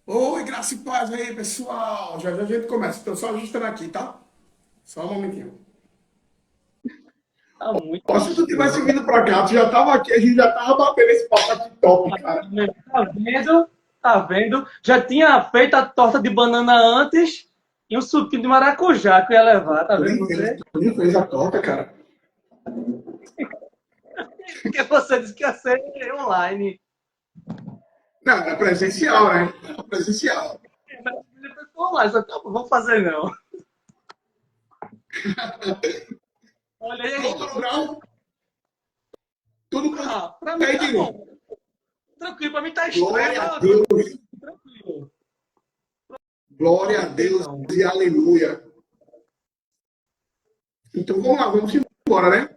Oi, graça e paz aí, pessoal. Já já a gente começa. Estou só ajustando aqui, tá? Só um momentinho. Tá muito Ó, se tu tivesse estranho. vindo pra cá, tu já tava aqui, a gente já tava batendo esse papo aqui top, cara. Tá vendo? Tá vendo? Já tinha feito a torta de banana antes e um suquinho de maracujá que eu ia levar, tá Tu vendo nem fez, você? tu nem fez a torta, cara. Porque você disse que ia ser online. Não, é presencial, né? É presencial. Mas depois foi online, só que eu vou fazer não. Olha Qual aí. o grau? Tudo quanto Ah, pra é mim aí, tá Dino. bom. Tranquilo, pra mim tá estranho, Glória a mas Deus, tranquilo. glória a Pronto, Deus então. e aleluia. Então vamos lá, vamos embora, né?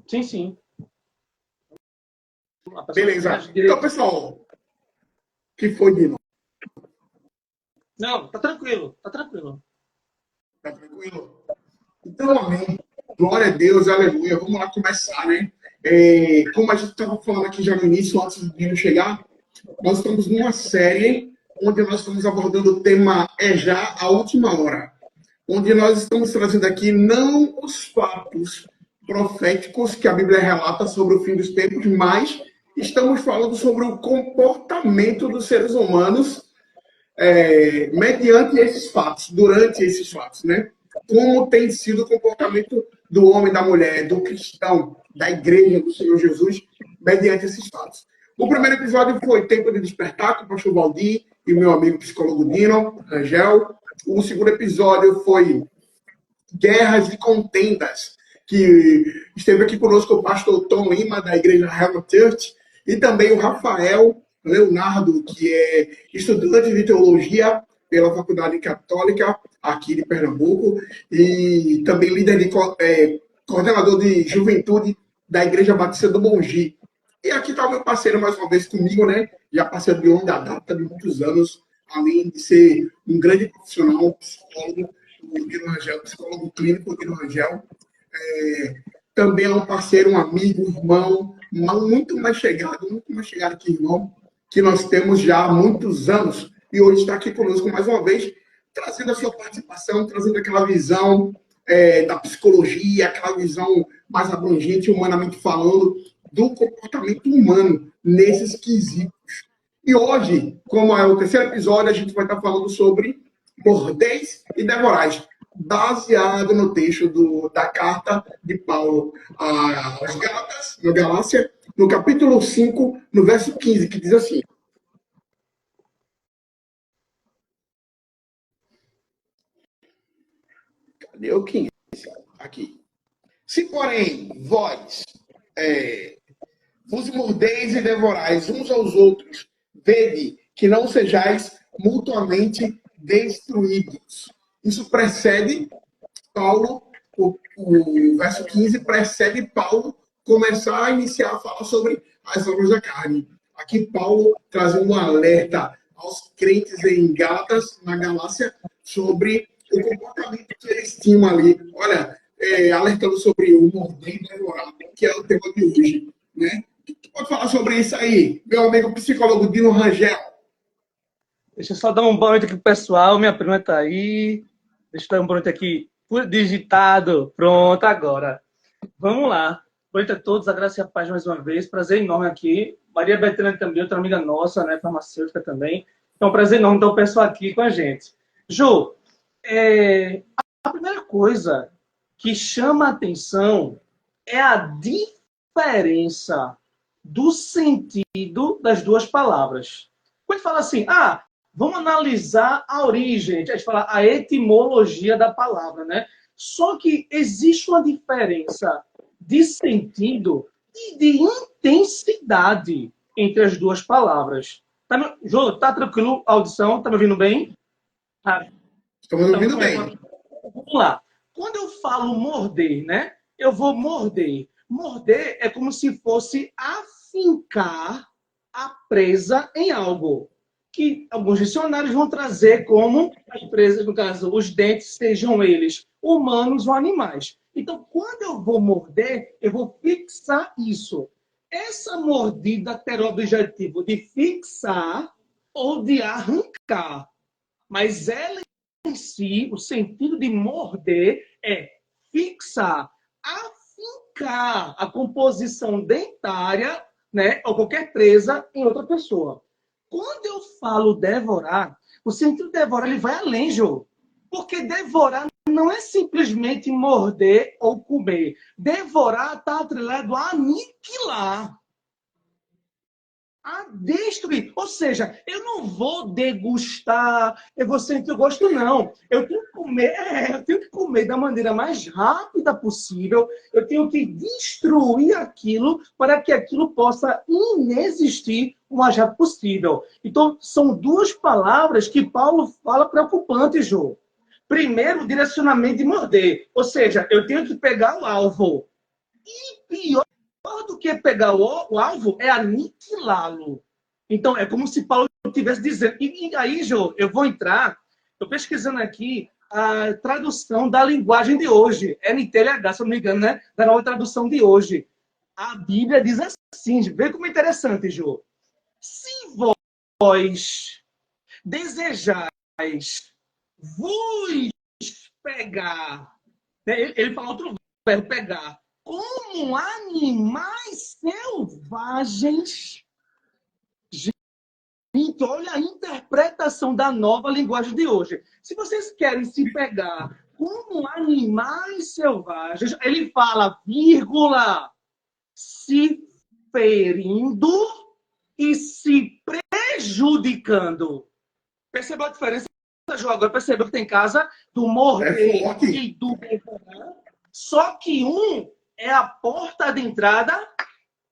Sim, sim. A pessoa Beleza. reage Então, direitinho. pessoal, que foi, Dino? Não, tá tranquilo, tá tranquilo. Tá tranquilo? Então, amém. Glória a Deus, aleluia. Vamos lá começar, né? Como a gente estava falando aqui já no início, antes do Dino chegar, nós estamos numa série onde nós estamos abordando o tema É Já a Última Hora, onde nós estamos trazendo aqui não os fatos proféticos que a Bíblia relata sobre o fim dos tempos, mas estamos falando sobre o comportamento dos seres humanos mediante esses fatos, durante esses fatos, né? Como tem sido o comportamento do homem, da mulher, do cristão, da igreja do Senhor Jesus, mediante esses fatos. O primeiro episódio foi Tempo de Despertar, com o pastor Valdir e o meu amigo psicólogo Dino, Angel. O segundo episódio foi Guerras e Contendas, que esteve aqui conosco o pastor Tom Lima, da igreja Heaven Church, e também o Rafael Leonardo, que é estudante de teologia pela Faculdade Católica aqui de Pernambuco, e também líder de coordenador de juventude da Igreja Batista do Mongi. E aqui está o meu parceiro mais uma vez comigo, né? Já parceiro de longa data, de muitos anos, além de ser um grande profissional, psicólogo, o Dino Rangel, psicólogo clínico, o Dino Rangel. É, também é um parceiro, um amigo, um irmão, muito mais chegado que irmão, que nós temos já há muitos anos. E hoje está aqui conosco mais uma vez, trazendo a sua participação, trazendo aquela visão da psicologia, aquela visão mais abrangente, humanamente falando, do comportamento humano nesses quesitos. E hoje, como é o terceiro episódio, a gente vai estar falando sobre mordez e devorais, baseado no texto da carta de Paulo aos Gálatas, na Galácia, no capítulo 5, no verso 15, que diz assim: cadê o 15? Aqui. Se, porém, vós vos mordeis e devorais uns aos outros, vede que não sejais mutuamente destruídos. Isso precede Paulo, o verso 15 precede Paulo começar a iniciar a falar sobre as obras da carne. Aqui Paulo traz um alerta aos crentes em Gálatas, na Galácia, sobre o comportamento que eles tinham ali. Olha, alertando sobre o morder e devorar, que é o tema de hoje. Né? Tu pode falar sobre isso aí, meu amigo psicólogo Dino Rangel? Deixa eu só dar um boa noite aqui pro pessoal. Minha prima tá aí. Deixa eu dar um boa noite aqui. Tudo digitado. Pronto, agora. Vamos lá. Boa noite a todos. A graça e a paz mais uma vez. Prazer enorme aqui. Maria Bethânia também, outra amiga nossa, né? Farmacêutica também. Então, prazer enorme ter o pessoal aqui com a gente. Ju, a primeira coisa que chama a atenção é a diferença do sentido das duas palavras. Quando a gente fala assim, vamos analisar a origem, a gente fala a etimologia da palavra, né? Só que existe uma diferença de sentido e de intensidade entre as duas palavras. Jô, tá tranquilo a audição? Tá me ouvindo bem? Ah, Estamos então, ouvindo pronto. bem. Vamos lá. Quando eu falo morder, né? Eu vou morder. Morder é como se fosse afincar a presa em algo. Que alguns dicionários vão trazer como as presas, no caso, os dentes, sejam eles humanos ou animais. Então, quando eu vou morder, eu vou fixar isso. essa mordida terá o objetivo de fixar ou de arrancar. Mas ela em si, o sentido de morder é fixar, afincar a composição dentária, né, ou qualquer presa em outra pessoa. Quando eu falo devorar, o sentido de devorar ele vai além, Jô. Porque devorar não é simplesmente morder ou comer. Devorar está atrelado a aniquilar, a destruir. Ou seja, eu não vou degustar, eu vou sentir o gosto, não. Eu tenho que comer da maneira mais rápida possível, eu tenho que destruir aquilo para que aquilo possa inexistir o mais rápido possível. Então, são duas palavras que Paulo fala preocupantes, Jô. Primeiro, o direcionamento de morder. Ou seja, eu tenho que pegar o alvo. E pior do que pegar o alvo é aniquilá-lo. Então, é como se Paulo estivesse dizendo. E aí, Jô, eu vou entrar, estou pesquisando aqui a tradução da linguagem de hoje. NTLH, se eu não me engano, né? Da nova tradução de hoje. A Bíblia diz assim, vê como é interessante, Jô. Se vós desejais vos pegar, né? Ele fala outro verbo, pegar, como animais selvagens. Gente, olha a interpretação da nova linguagem de hoje. Se vocês querem se pegar como animais selvagens, ele fala, vírgula, se ferindo e se prejudicando. Percebeu a diferença, João? Agora percebeu que tem casa do morder e do devorar. Só que um é a porta de entrada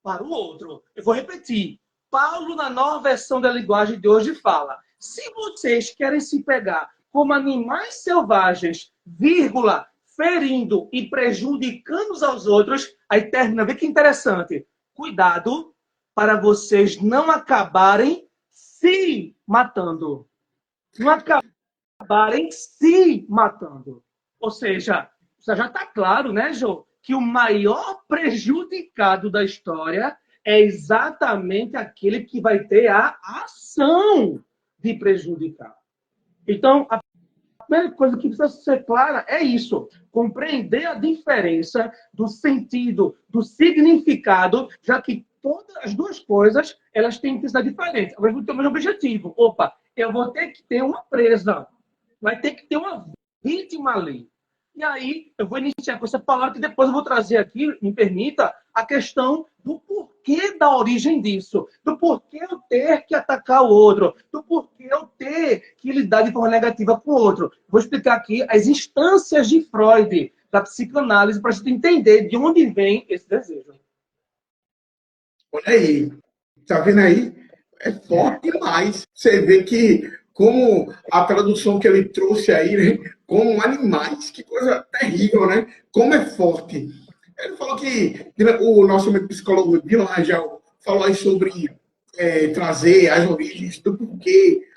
para o outro. Eu vou repetir. Paulo, na nova versão da linguagem de hoje, fala: se vocês querem se pegar como animais selvagens, vírgula, ferindo e prejudicando uns aos outros, aí termina, vê que interessante. Cuidado para vocês não acabarem se matando. Não acabarem se matando. Ou seja, já está claro, né, Jô, que o maior prejudicado da história é exatamente aquele que vai ter a ação de prejudicar. Então, a primeira coisa que precisa ser clara é isso: compreender a diferença do sentido, do significado, já que todas as duas coisas elas têm intensidade diferente. Mas vão ter o mesmo objetivo. Opa, eu vou ter que ter uma presa, vai ter que ter uma vítima ali. E aí, eu vou iniciar com essa palavra que depois eu vou trazer aqui, me permita, a questão do porquê da origem disso, do porquê eu ter que atacar o outro, do porquê eu ter que lidar de forma negativa com o outro. Vou explicar aqui as instâncias de Freud, da psicanálise, para a gente entender de onde vem esse desejo. Olha aí, tá vendo aí? É forte demais. Você vê que, como a tradução que ele trouxe aí, né? Como animais, que coisa terrível, né? Como é forte. Ele falou que o nosso psicólogo Dylan Rangel falou aí sobre trazer as origens do porquê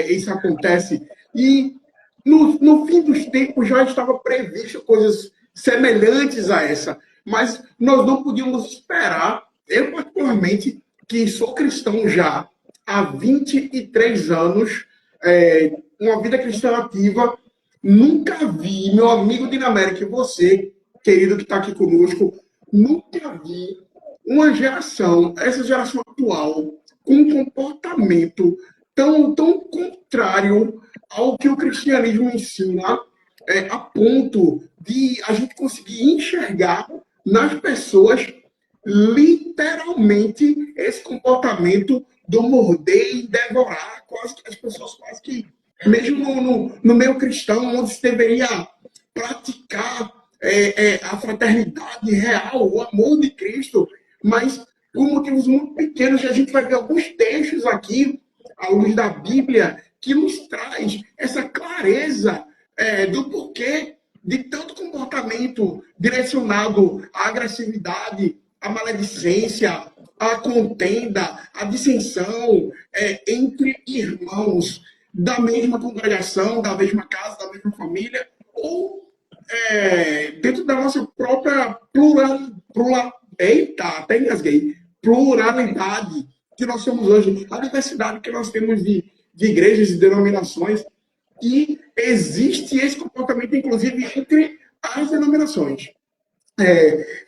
isso acontece. E no fim dos tempos já estava previsto coisas semelhantes a essa, mas nós não podíamos esperar. Eu, particularmente, que sou cristão já há 23 anos, uma vida cristã ativa, nunca vi, meu amigo Dinamérica, e você, querido que está aqui conosco, nunca vi uma geração, essa geração atual, com um comportamento tão contrário ao que o cristianismo ensina, a ponto de a gente conseguir enxergar nas pessoas literalmente esse comportamento do morder e devorar, quase que as pessoas quase que, mesmo no meio cristão, onde se deveria praticar a fraternidade real, o amor de Cristo, mas por motivos muito pequenos, a gente vai ver alguns textos aqui, à luz da Bíblia, que nos traz essa clareza do porquê de tanto comportamento direcionado à agressividade, à maledicência, à contenda, à dissensão entre irmãos da mesma congregação, da mesma casa, da mesma família, ou dentro da nossa própria eita, até engasguei, pluralidade que nós temos hoje, a diversidade que nós temos de igrejas e denominações, e existe esse comportamento, inclusive, entre as denominações.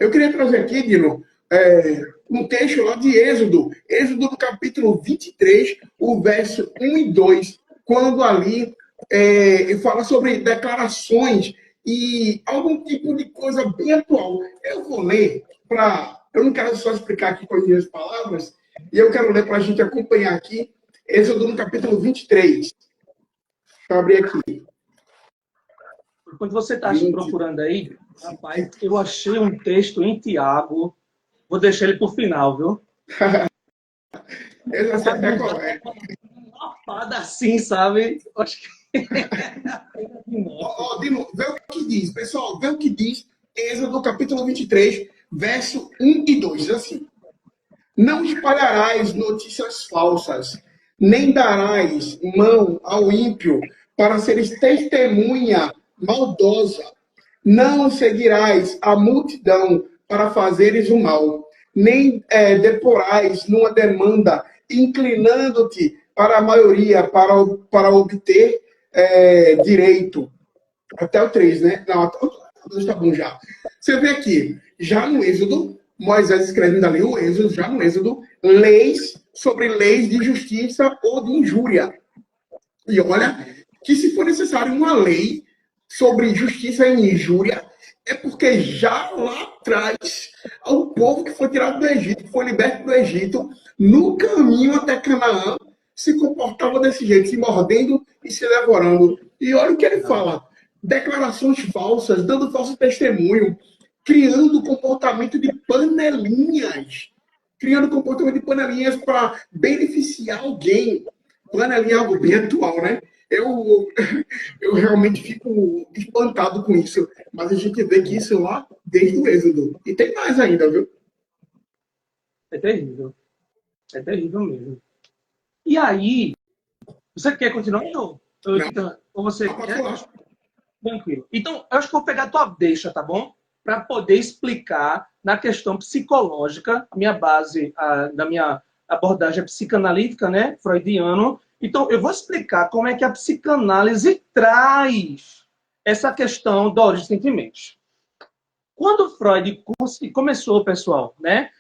Eu queria trazer aqui, Dino, um texto lá de Êxodo do capítulo 23, o verso 1 e 2, quando ali fala sobre declarações e algum tipo de coisa bem atual. Eu vou ler eu não quero só explicar aqui com as minhas palavras, e eu quero ler para a gente acompanhar aqui, Êxodo no capítulo 23. Deixa eu abrir aqui. Enquanto você está procurando aí, rapaz, eu achei um texto em Tiago. Vou deixar ele por final, viu? Eu já sei até qual é. Uma fada assim, sabe? Acho que... Dino, vê o que diz, pessoal. Vê o que diz Êxodo capítulo 23, verso 1 e 2. Diz assim: Não espalharás notícias falsas, nem darás mão ao ímpio para seres testemunha maldosa. Não seguirás a multidão para fazeres o mal, nem deporás numa demanda, inclinando-te para a maioria para obter direito. Até o 3, né? Não, até o 2 está bom já. Você vê aqui, já no Êxodo, Moisés escrevendo ali o Êxodo, já no Êxodo, leis sobre leis de justiça ou de injúria. E olha que se for necessário uma lei sobre justiça e injúria, é porque já lá atrás, o povo que foi tirado do Egito, que foi liberto do Egito, no caminho até Canaã, se comportava desse jeito, se mordendo e se devorando. E olha o que ele fala: declarações falsas, dando falso testemunho, criando comportamento de panelinhas. Criando comportamento de panelinhas para beneficiar alguém. Panelinha é algo bem atual, né? Eu realmente fico espantado com isso. Mas a gente vê que isso lá desde o Êxodo. E tem mais ainda, viu? É terrível. É terrível mesmo. E aí, você quer continuar ou você quer? Tranquilo. Então, eu acho que eu vou pegar a tua deixa, tá bom? Para poder explicar na questão psicológica, a minha base da minha abordagem é psicanalítica, né? Freudiano. Então, eu vou explicar como é que a psicanálise traz essa questão da origem dos sentimentos. Quando Freud começou, pessoal, né,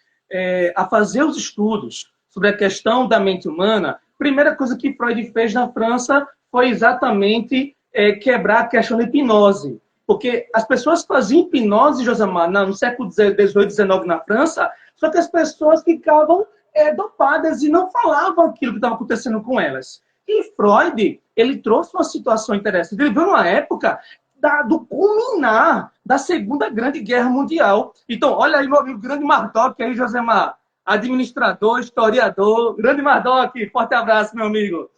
a fazer os estudos sobre a questão da mente humana, a primeira coisa que Freud fez na França foi exatamente quebrar a questão da hipnose. Porque as pessoas faziam hipnose, Josemar, no século XVIII, XIX na França, só que as pessoas ficavam dopadas e não falavam aquilo que estava acontecendo com elas. E Freud, ele trouxe uma situação interessante. Ele viu uma época do culminar da Segunda Grande Guerra Mundial. Então, olha aí, meu amigo, grande Mardoc, aí, Josemar, administrador, historiador, grande Mardoc, forte abraço, meu amigo.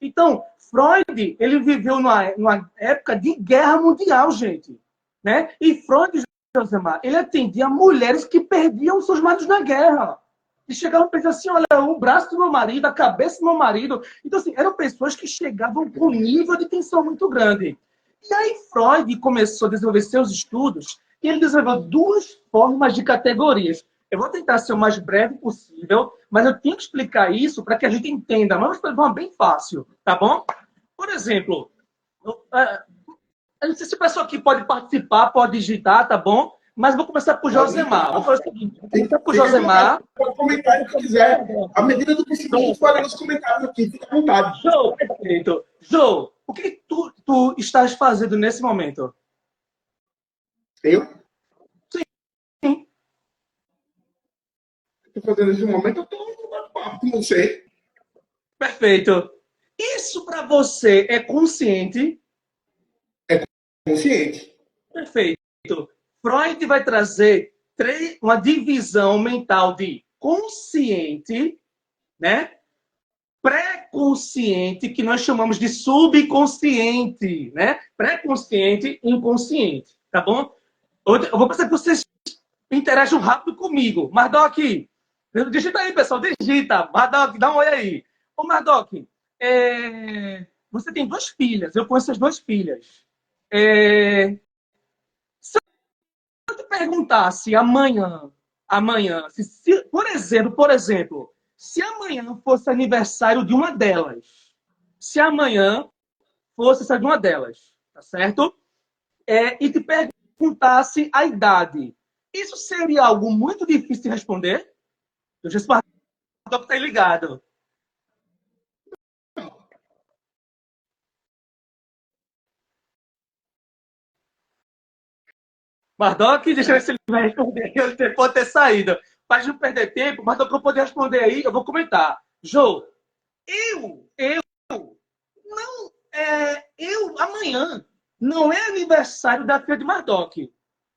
Então, Freud, ele viveu numa época de guerra mundial, gente. Né? E Freud, Josemar, ele atendia mulheres que perdiam seus maridos na guerra. E chegavam a pensar assim, olha, o braço do meu marido, a cabeça do meu marido. Então, assim, eram pessoas que chegavam com um nível de tensão muito grande. E aí Freud começou a desenvolver seus estudos e ele desenvolveu duas formas de categorias. Eu vou tentar ser o mais breve possível, mas eu tenho que explicar isso para que a gente entenda. Mas de forma bem fácil, tá bom? Por exemplo, eu não sei se o pessoal aqui pode participar, pode digitar, tá bom? Mas vou começar por Josemar. Vou fazer o seguinte, vou começar por Josemar. Pode comentar o que quiser. À medida do possível, a gente vai ler nos comentários aqui. Fica à vontade. Jô, perfeito. Jô, o que tu estás fazendo nesse momento? Eu? Sim. Estou fazendo nesse momento, eu estou no bate-papo com você. Perfeito. Isso para você é consciente? É consciente. Perfeito. Freud vai trazer uma divisão mental de consciente, né? Pré-consciente, que nós chamamos de subconsciente, né? Pré-consciente e inconsciente, tá bom? Eu vou precisar que vocês interajam rápido comigo. Mardoc, digita aí, pessoal, digita. Mardoc, dá um oi aí. Ô, Mardoc, você tem duas filhas, eu conheço as duas filhas. Se eu te perguntasse amanhã, amanhã, por exemplo, se amanhã fosse aniversário de uma delas, se amanhã fosse essa de uma delas, tá certo? E te perguntasse a idade, isso seria algo muito difícil de responder? Eu já estou que tá ligado. Mardoc, deixa eu ver se ele vai responder. Ele pode ter saído. Para não perder tempo, mas para eu poder responder aí, eu vou comentar. Jô, eu, não, amanhã não é aniversário da filha de Mardoc,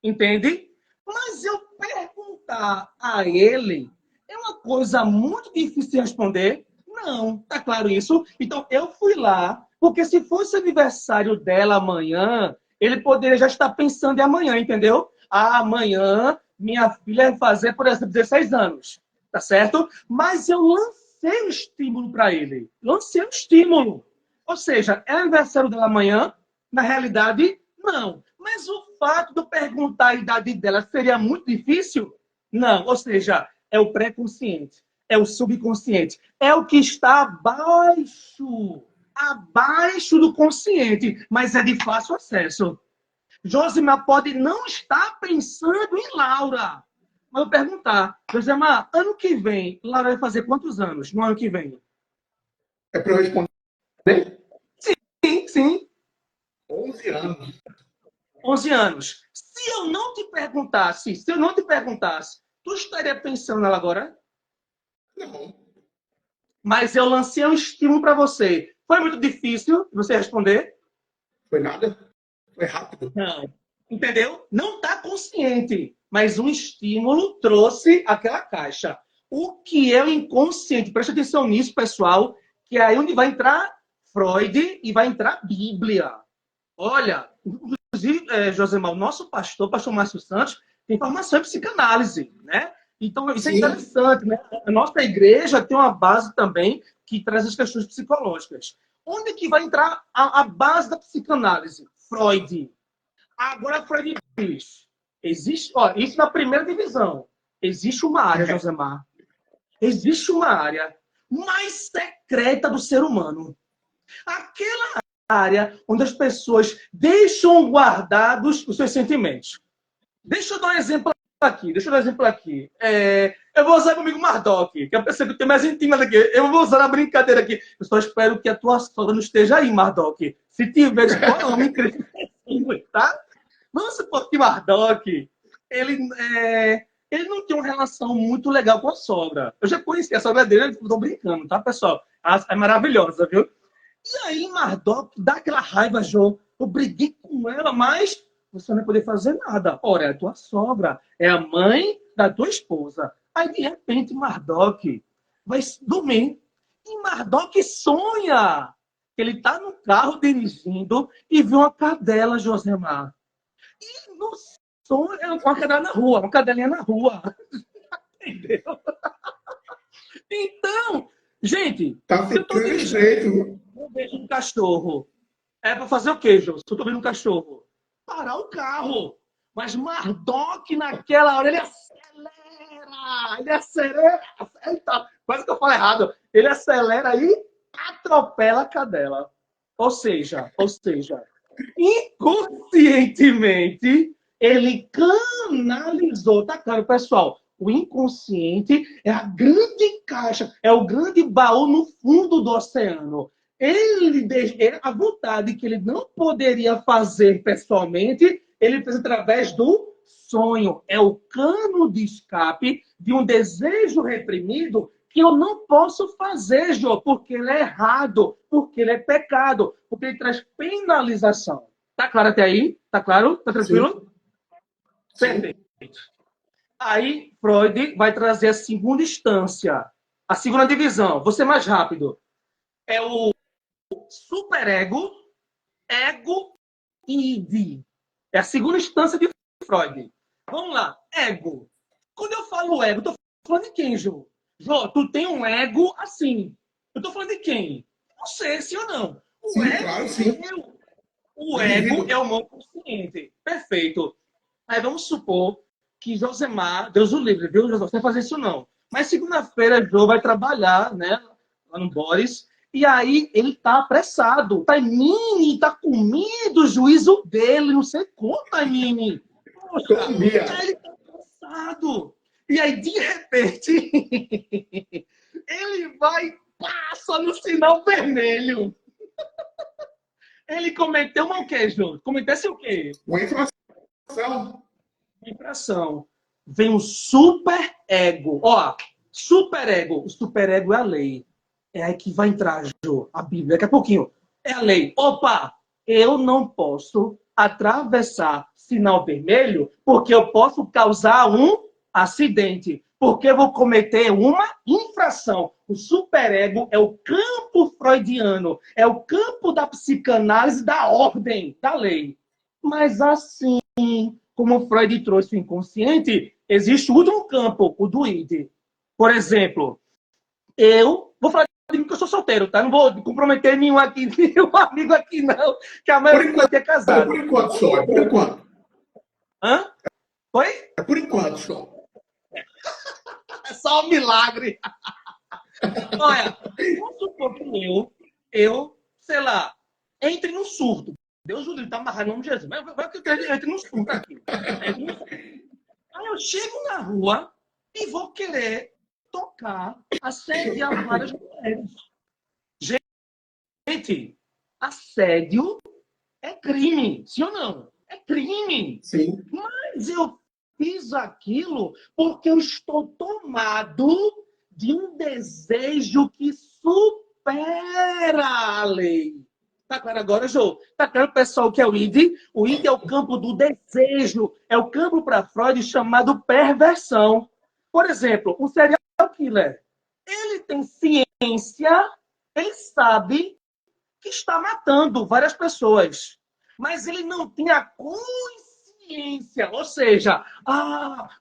entende? Mas eu perguntar a ele é uma coisa muito difícil de responder. Não, tá claro isso? Então eu fui lá, porque se fosse aniversário dela amanhã, ele poderia já estar pensando em amanhã, entendeu? Ah, amanhã minha filha vai fazer, por exemplo, 16 anos, tá certo? Mas eu lancei um estímulo para ele. Lancei um estímulo. Ou seja, é aniversário dela amanhã? Na realidade, não. Mas o fato de eu perguntar a idade dela seria muito difícil? Não. Ou seja, é o pré-consciente, é o subconsciente, é o que está abaixo do consciente, mas é de fácil acesso. Josimar pode não estar pensando em Laura. Mas eu perguntar, Josimar, ano que vem, Laura vai fazer quantos anos no ano que vem? É para eu responder? Sim, sim. 11 anos. 11 anos. Se eu não te perguntasse, tu estaria pensando nela agora? Não. Mas eu lancei um estímulo para você. Foi muito difícil você responder? Foi nada. Foi rápido. Não. Entendeu? Não está consciente, mas um estímulo trouxe aquela caixa. O que é o inconsciente? Preste atenção nisso, pessoal, que é aí onde vai entrar Freud e vai entrar Bíblia. Olha, inclusive, Josemar, o nosso pastor Márcio Santos, tem formação em psicanálise, né? Então, isso é interessante, né? A nossa igreja tem uma base também que traz as questões psicológicas. Onde que vai entrar a base da psicanálise? Freud. Agora, Freud diz, existe, ó, isso na primeira divisão. Existe uma área, Josemar, existe uma área mais secreta do ser humano. Aquela área onde as pessoas deixam guardados os seus sentimentos. Deixa eu dar um exemplo aqui. Eu vou usar comigo Mardoc, que é a pessoa que tem mais íntima daqui. Eu vou usar a brincadeira aqui. Eu só espero que a tua sogra não esteja aí, Mardoc. Se tiver, eu me tá? Vamos supor que Mardoc, ele não tem uma relação muito legal com a sogra. Eu já conheci a sogra dele, eu tô brincando, tá, pessoal? É maravilhosa, viu? E aí, Mardoc dá aquela raiva, Jô. Eu briguei com ela, mas você não vai poder fazer nada. Ora, é a tua sogra, é a mãe da tua esposa. Aí, de repente, Mardoc vai dormir. E Mardoc sonha que ele está no carro dirigindo e vê uma cadela, Josemar. E no sonho, é uma cadela na rua, uma cadelinha na rua. Entendeu? Então, gente, tá se eu tô dirigindo, eu vejo um cachorro. É para fazer o quê, Jô? Se eu tô vendo um cachorro, parar o carro. Mas Mardoc, naquela hora, ele acelera. Eita, quase que eu falo errado. Ele acelera e atropela a cadela. Ou seja, inconscientemente, ele canalizou. Tá claro, pessoal? O inconsciente é a grande caixa, é o grande baú no fundo do oceano. A vontade que ele não poderia fazer pessoalmente, ele fez através do sonho. É o cano de escape de um desejo reprimido que eu não posso fazer, Jô, porque ele é errado, porque ele é pecado, porque ele traz penalização. Tá claro até aí? Tá claro? Tá tranquilo? Sim. Perfeito. Aí, Freud vai trazer a segunda instância, a segunda divisão. Vou ser mais rápido. É o superego, ego e id. É a segunda instância de Freud. Vamos lá. Ego. Quando eu falo ego, eu tô falando de quem, Jô? Jô, tu tem um ego assim. Eu tô falando de quem? Você, sim ou não? O Sim, ego claro, sim. o ego é o meu consciente. Perfeito. Aí vamos supor que Josemar, Deus o livre, viu, Josemar? Você não vai fazer isso não. Mas segunda-feira, Jô vai trabalhar, né, lá no Boris, e aí ele tá apressado. Taimini tá comendo o juízo dele, não sei como, Taimini. Poxa, aí ele tá apressado. E aí, de repente, ele vai, passa no sinal vermelho. Ele cometeu o quê, Jô? Cometesse o quê? Uma infração. Infração. Vem um super ego. Ó, super ego. O super ego é a lei. É aí que vai entrar, Jô, a Bíblia. Daqui a pouquinho. É a lei. Opa! Eu não posso atravessar sinal vermelho porque eu posso causar um acidente. Porque eu vou cometer uma infração. O superego é o campo freudiano. É o campo da psicanálise da ordem, da lei. Mas assim, como Freud trouxe o inconsciente, existe o último campo, o do id. Por exemplo, eu vou falar de mim que eu sou solteiro, tá? Não vou comprometer nenhum aqui, nenhum amigo aqui, não, que a maioria é casado. Por enquanto só, é por enquanto. Hã? Foi? É por enquanto só. É só um milagre. Olha, vamos supor que sei lá, entre no surto. Deus o livre, tá amarrado em nome de Jesus. Mas vai que eu entre no surto aqui. Aí eu chego na rua e vou querer tocar, assediar várias mulheres. Gente, assédio é crime, sim ou não? É crime. Sim. Mas eu fiz aquilo porque eu estou tomado de um desejo que supera a lei. Tá claro agora, Jô? Tá claro, pessoal, que é o id? O id é o campo do desejo. É o campo, para Freud, chamado perversão. Por exemplo, um serial killer. Ele tem ciência, ele sabe que está matando várias pessoas. Mas ele não tem a consciência, ou seja,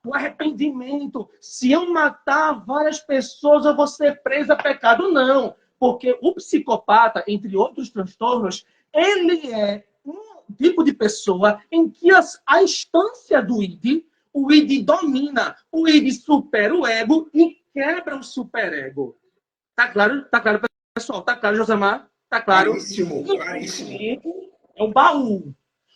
o arrependimento. Se eu matar várias pessoas, eu vou ser preso a pecado. Não. Porque o psicopata, entre outros transtornos, ele é um tipo de pessoa em que a instância do id, o id domina, o id supera o ego e quebra o superego. Tá claro? Tá claro, pessoal? Tá claro, Josemar? Tá claro? Claríssimo, claríssimo. É o baú.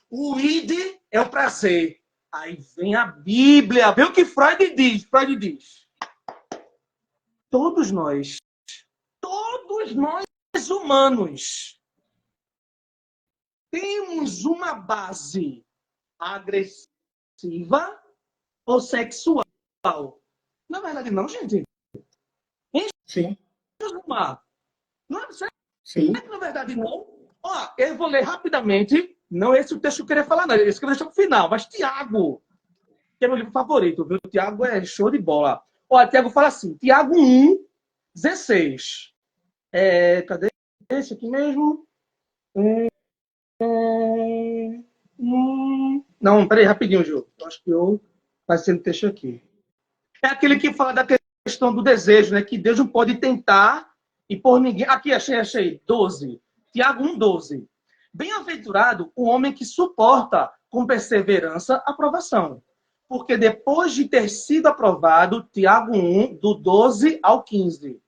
O id é o prazer. Aí vem a Bíblia. Vê o que Freud diz. Freud diz. Todos nós humanos, temos uma base agressiva ou sexual. Na verdade, não, gente. Sim. Não é certo? Sim. Na verdade, não. Ó, eu vou ler rapidamente. Não esse o texto que eu queria falar, não. Esse que eu vou deixar pro final. Mas Tiago, que é meu livro favorito, viu? Tiago é show de bola. Ó, Tiago fala assim, Tiago 1:16. Cadê esse aqui mesmo? Não, peraí, rapidinho, Ju. Eu acho que eu passei no texto aqui. É aquele que fala da questão do desejo, né? Que Deus não pode tentar e por ninguém. Aqui, achei. 12. Tiago 1:12. Bem-aventurado o homem que suporta com perseverança a aprovação. Porque depois de ter sido aprovado, Tiago 1, do 12 ao 15,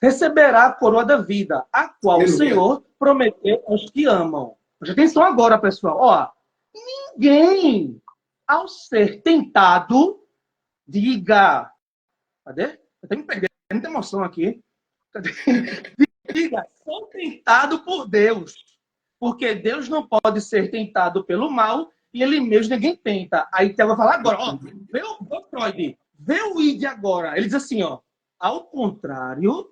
receberá a coroa da vida, a qual o Senhor prometeu aos que amam. Preste atenção agora, pessoal. Ó, ninguém, ao ser tentado, diga. Cadê? Eu tenho que perder muita emoção aqui. Cadê? Diga, sou tentado por Deus. Porque Deus não pode ser tentado pelo mal e ele mesmo ninguém tenta. Aí Tiago vai falar agora, ó, vê o Freud, vê o id agora. Ele diz assim, ó, ao contrário,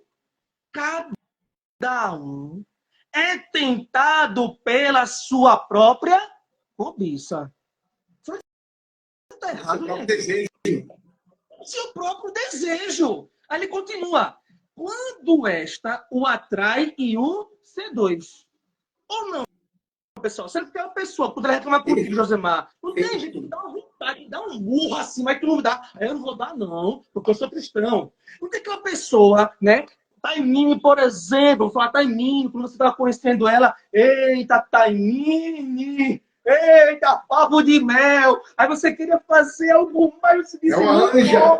cada um é tentado pela sua própria cobiça. Está errado, seu próprio desejo. Seu próprio desejo. Aí ele continua. Quando esta o atrai e o seduz. Ou não, pessoal? Sempre que uma pessoa poderia reclamar comigo, Josemar. Não tem jeito de dar uma vontade, de dar um murro assim, mas tu não dá. Aí eu não vou dar, não, porque eu sou cristão. Não tem aquela pessoa, né? Taimine, por exemplo, vou falar Taimine, quando você estava conhecendo ela, eita, Taimine, Eita, ovo de mel. Aí você queria fazer algo mais. Você disse, É uma anja.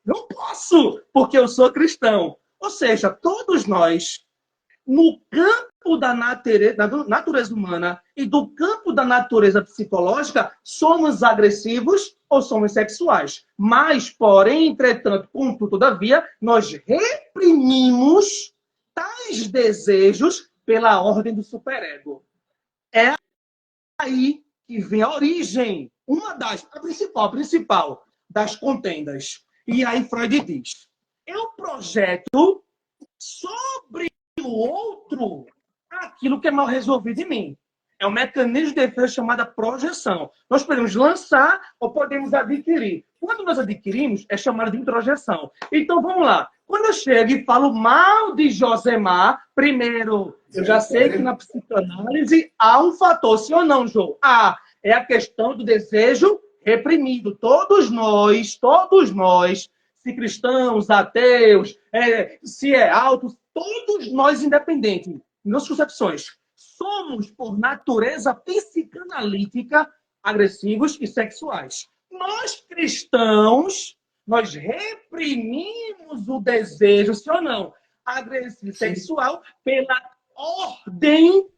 Não posso, porque eu sou cristão. Ou seja, todos nós, no campo da natureza humana e do campo da natureza psicológica, somos agressivos ou somos sexuais. Mas, porém, entretanto, contudo, todavia, nós reprimimos tais desejos pela ordem do superego. É aí que vem a origem, a principal das contendas. E aí Freud diz, eu projeto sobre o outro aquilo que é mal resolvido em mim. É um mecanismo de defesa chamado projeção. Nós podemos lançar ou podemos adquirir. Quando nós adquirimos, é chamado de introjeção. Então, vamos lá. Quando eu chego e falo mal de Josemar, primeiro, eu já sei que na psicanálise há um fator, sim ou não, Jô? É a questão do desejo reprimido. Todos nós, se cristãos, ateus, se é alto, todos nós, independentes, nas concepções, somos, por natureza psicanalítica, agressivos e sexuais. Nós, cristãos, nós reprimimos o desejo, sim ou não, agressivo e sexual, pela ordem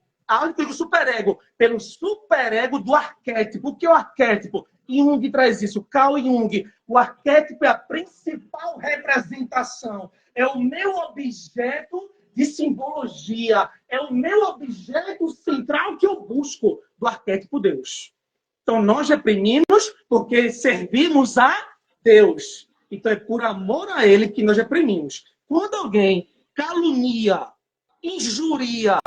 do superego, pelo superego do arquétipo. O que é o arquétipo? Jung traz isso, Carl Jung. O arquétipo é a principal representação. É o meu objeto de simbologia. É o meu objeto central que eu busco do arquétipo Deus. Então, nós reprimimos porque servimos a Deus. Então, é por amor a Ele que nós reprimimos. Quando alguém calunia, injuria,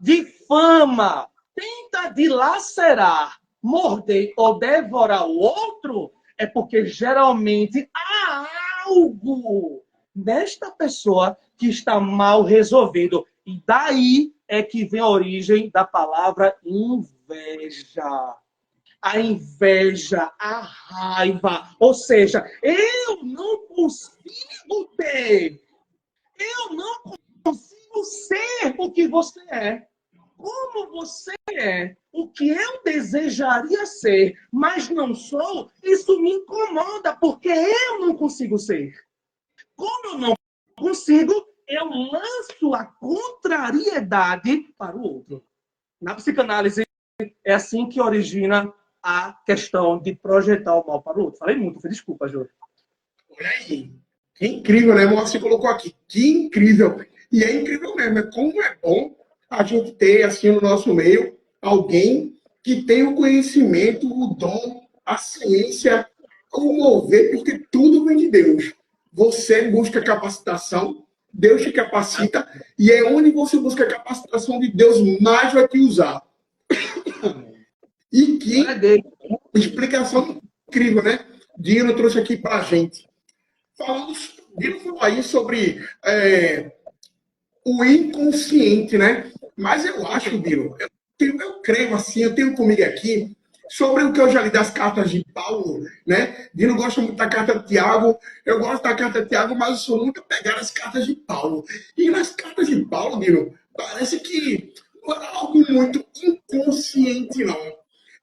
difama, tenta dilacerar, morder ou devorar o outro, é porque geralmente há algo nesta pessoa que está mal resolvido. E daí é que vem a origem da palavra inveja. A inveja, a raiva. Ou seja, eu não consigo ter, eu não consigo ser o que você é. Como você é, o que eu desejaria ser, mas não sou, isso me incomoda, porque eu não consigo ser. Como eu não consigo, eu lanço a contrariedade para o outro. Na psicanálise, é assim que origina a questão de projetar o mal para o outro. Falei muito, desculpa, Júlio. Olha aí. Que incrível, né? Você colocou aqui. Que incrível. E é incrível mesmo. Como é bom a gente ter, assim, no nosso meio, alguém que tem o conhecimento, o dom, a ciência, o mover, porque tudo vem de Deus. Você busca capacitação, Deus te capacita, e é onde você busca a capacitação de Deus, mais vai te usar. E que explicação incrível, né? Dino trouxe aqui para a gente. Dino falou aí sobre o inconsciente, né? Mas eu acho, Dino, eu creio assim, eu tenho comigo aqui, sobre o que eu já li das cartas de Paulo, né? Dino gosta muito da carta de Tiago, eu gosto da carta de Tiago, mas eu sou muito apegado às cartas de Paulo. E nas cartas de Paulo, Dino, parece que não era algo muito inconsciente, não.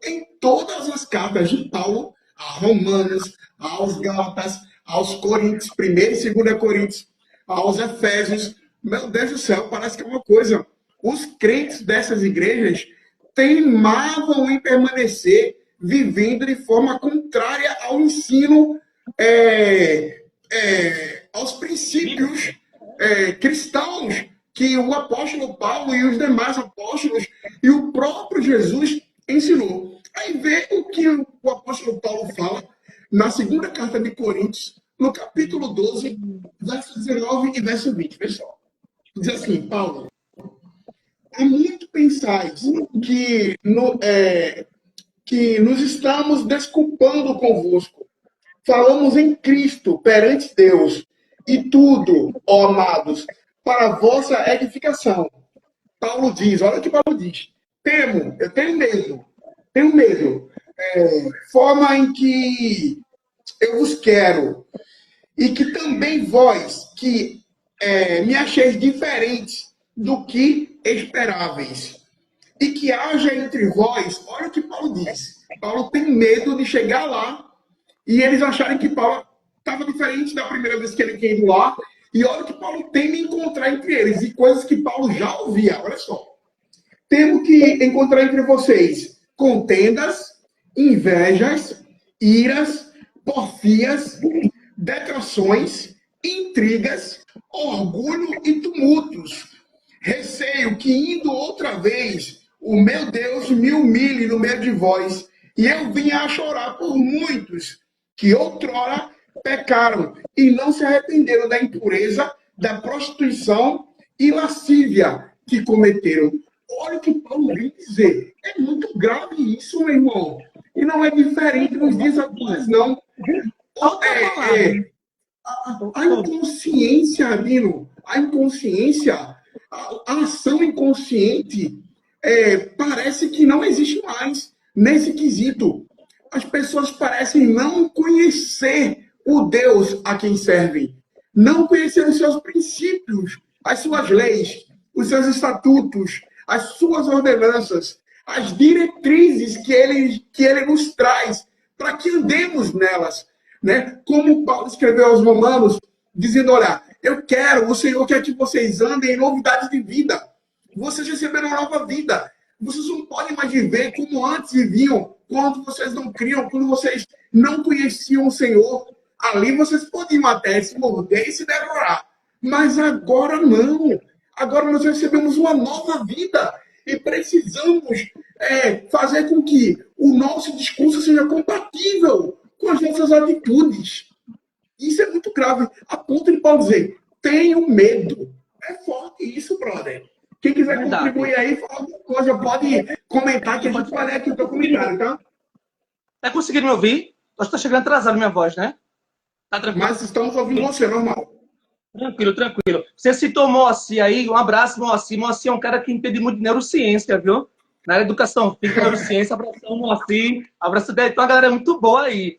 Em todas as cartas de Paulo, a Romanos, aos Gálatas, aos Coríntios, 1ª e 2ª Coríntios, aos Efésios, meu Deus do céu, parece que é uma coisa. Os crentes dessas igrejas teimavam em permanecer vivendo de forma contrária ao ensino, aos princípios cristãos que o apóstolo Paulo e os demais apóstolos e o próprio Jesus ensinou. Aí vê o que o apóstolo Paulo fala na 2ª carta de Coríntios, no capítulo 12, verso 19 e verso 20. Pessoal, diz assim, Paulo, há muito pensais que nos estamos desculpando convosco. Falamos em Cristo perante Deus, e tudo, ó amados, para a vossa edificação. Paulo diz, olha o que Paulo diz, eu tenho medo, forma em que eu vos quero, e que também vós, que me acheis diferentes do que esperáveis. e que haja entre vós, olha o que Paulo diz. Paulo tem medo de chegar lá e eles acharem que Paulo estava diferente da primeira vez que ele tinha ido lá. E olha o que Paulo teme encontrar entre eles, e coisas que Paulo já ouvia, olha só. Temo que encontrar entre vocês contendas, invejas, iras, porfias, detrações, intrigas, orgulho e tumultos. Receio que, indo outra vez, o meu Deus me humilhe no meio de vós, e eu vinha a chorar por muitos que outrora pecaram e não se arrependeram da impureza, da prostituição e lascívia que cometeram. Olha o que Paulo vem dizer. É muito grave isso, meu irmão. E não é diferente nos dias atuais, não. A inconsciência, Abino, a inconsciência, a ação inconsciente, parece que não existe mais nesse quesito. As pessoas parecem não conhecer o Deus a quem servem, não conhecer os seus princípios, as suas leis, os seus estatutos, as suas ordenanças, as diretrizes que ele nos traz para que andemos nelas. Né? Como Paulo escreveu aos Romanos, dizendo, olha, o Senhor quer que vocês andem em novidade de vida. Vocês receberam uma nova vida. Vocês não podem mais viver como antes viviam, quando vocês não criam, quando vocês não conheciam o Senhor. Ali vocês podiam até se morder e se devorar. Mas agora não. Agora nós recebemos uma nova vida e precisamos fazer com que o nosso discurso seja compatível com as nossas atitudes. Isso é muito grave. A ponto de Paulo dizer, tenho medo. É forte isso, brother. Quem quiser contribuir aí, fala alguma coisa, pode comentar que a gente vai ler aqui o teu comentário, tá? Tá conseguindo me ouvir? Acho que tá chegando atrasado minha voz, né? Tá tranquilo? Mas estamos ouvindo você, normal. Tranquilo, tranquilo. Você citou Moacir aí, um abraço, Moacir. Moacir é um cara que entende muito de neurociência, viu? Na área de educação física, neurociência, abração, Moacir. Abraço dele. Então, a galera é muito boa aí.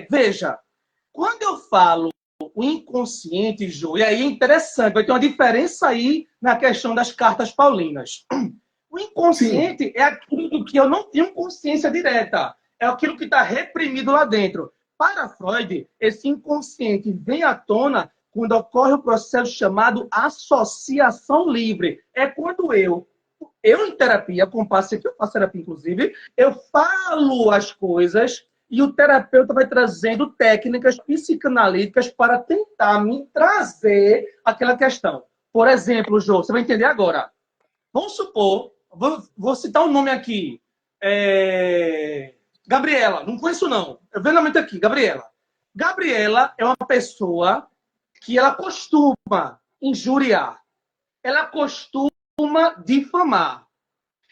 Veja, quando eu falo o inconsciente, Ju, e aí é interessante, vai ter uma diferença aí na questão das cartas paulinas. O inconsciente é aquilo do que eu não tenho consciência direta. É aquilo que está reprimido lá dentro. Para Freud, esse inconsciente vem à tona quando ocorre o processo chamado associação livre. É quando eu em terapia, com paciente, eu faço terapia inclusive, eu falo as coisas e o terapeuta vai trazendo técnicas psicanalíticas para tentar me trazer aquela questão. Por exemplo, Jô, você vai entender agora. Vamos supor, vou citar um nome aqui. Gabriela, não conheço não. Eu vejo o nome aqui, Gabriela. Gabriela é uma pessoa que ela costuma injuriar. Ela costuma difamar.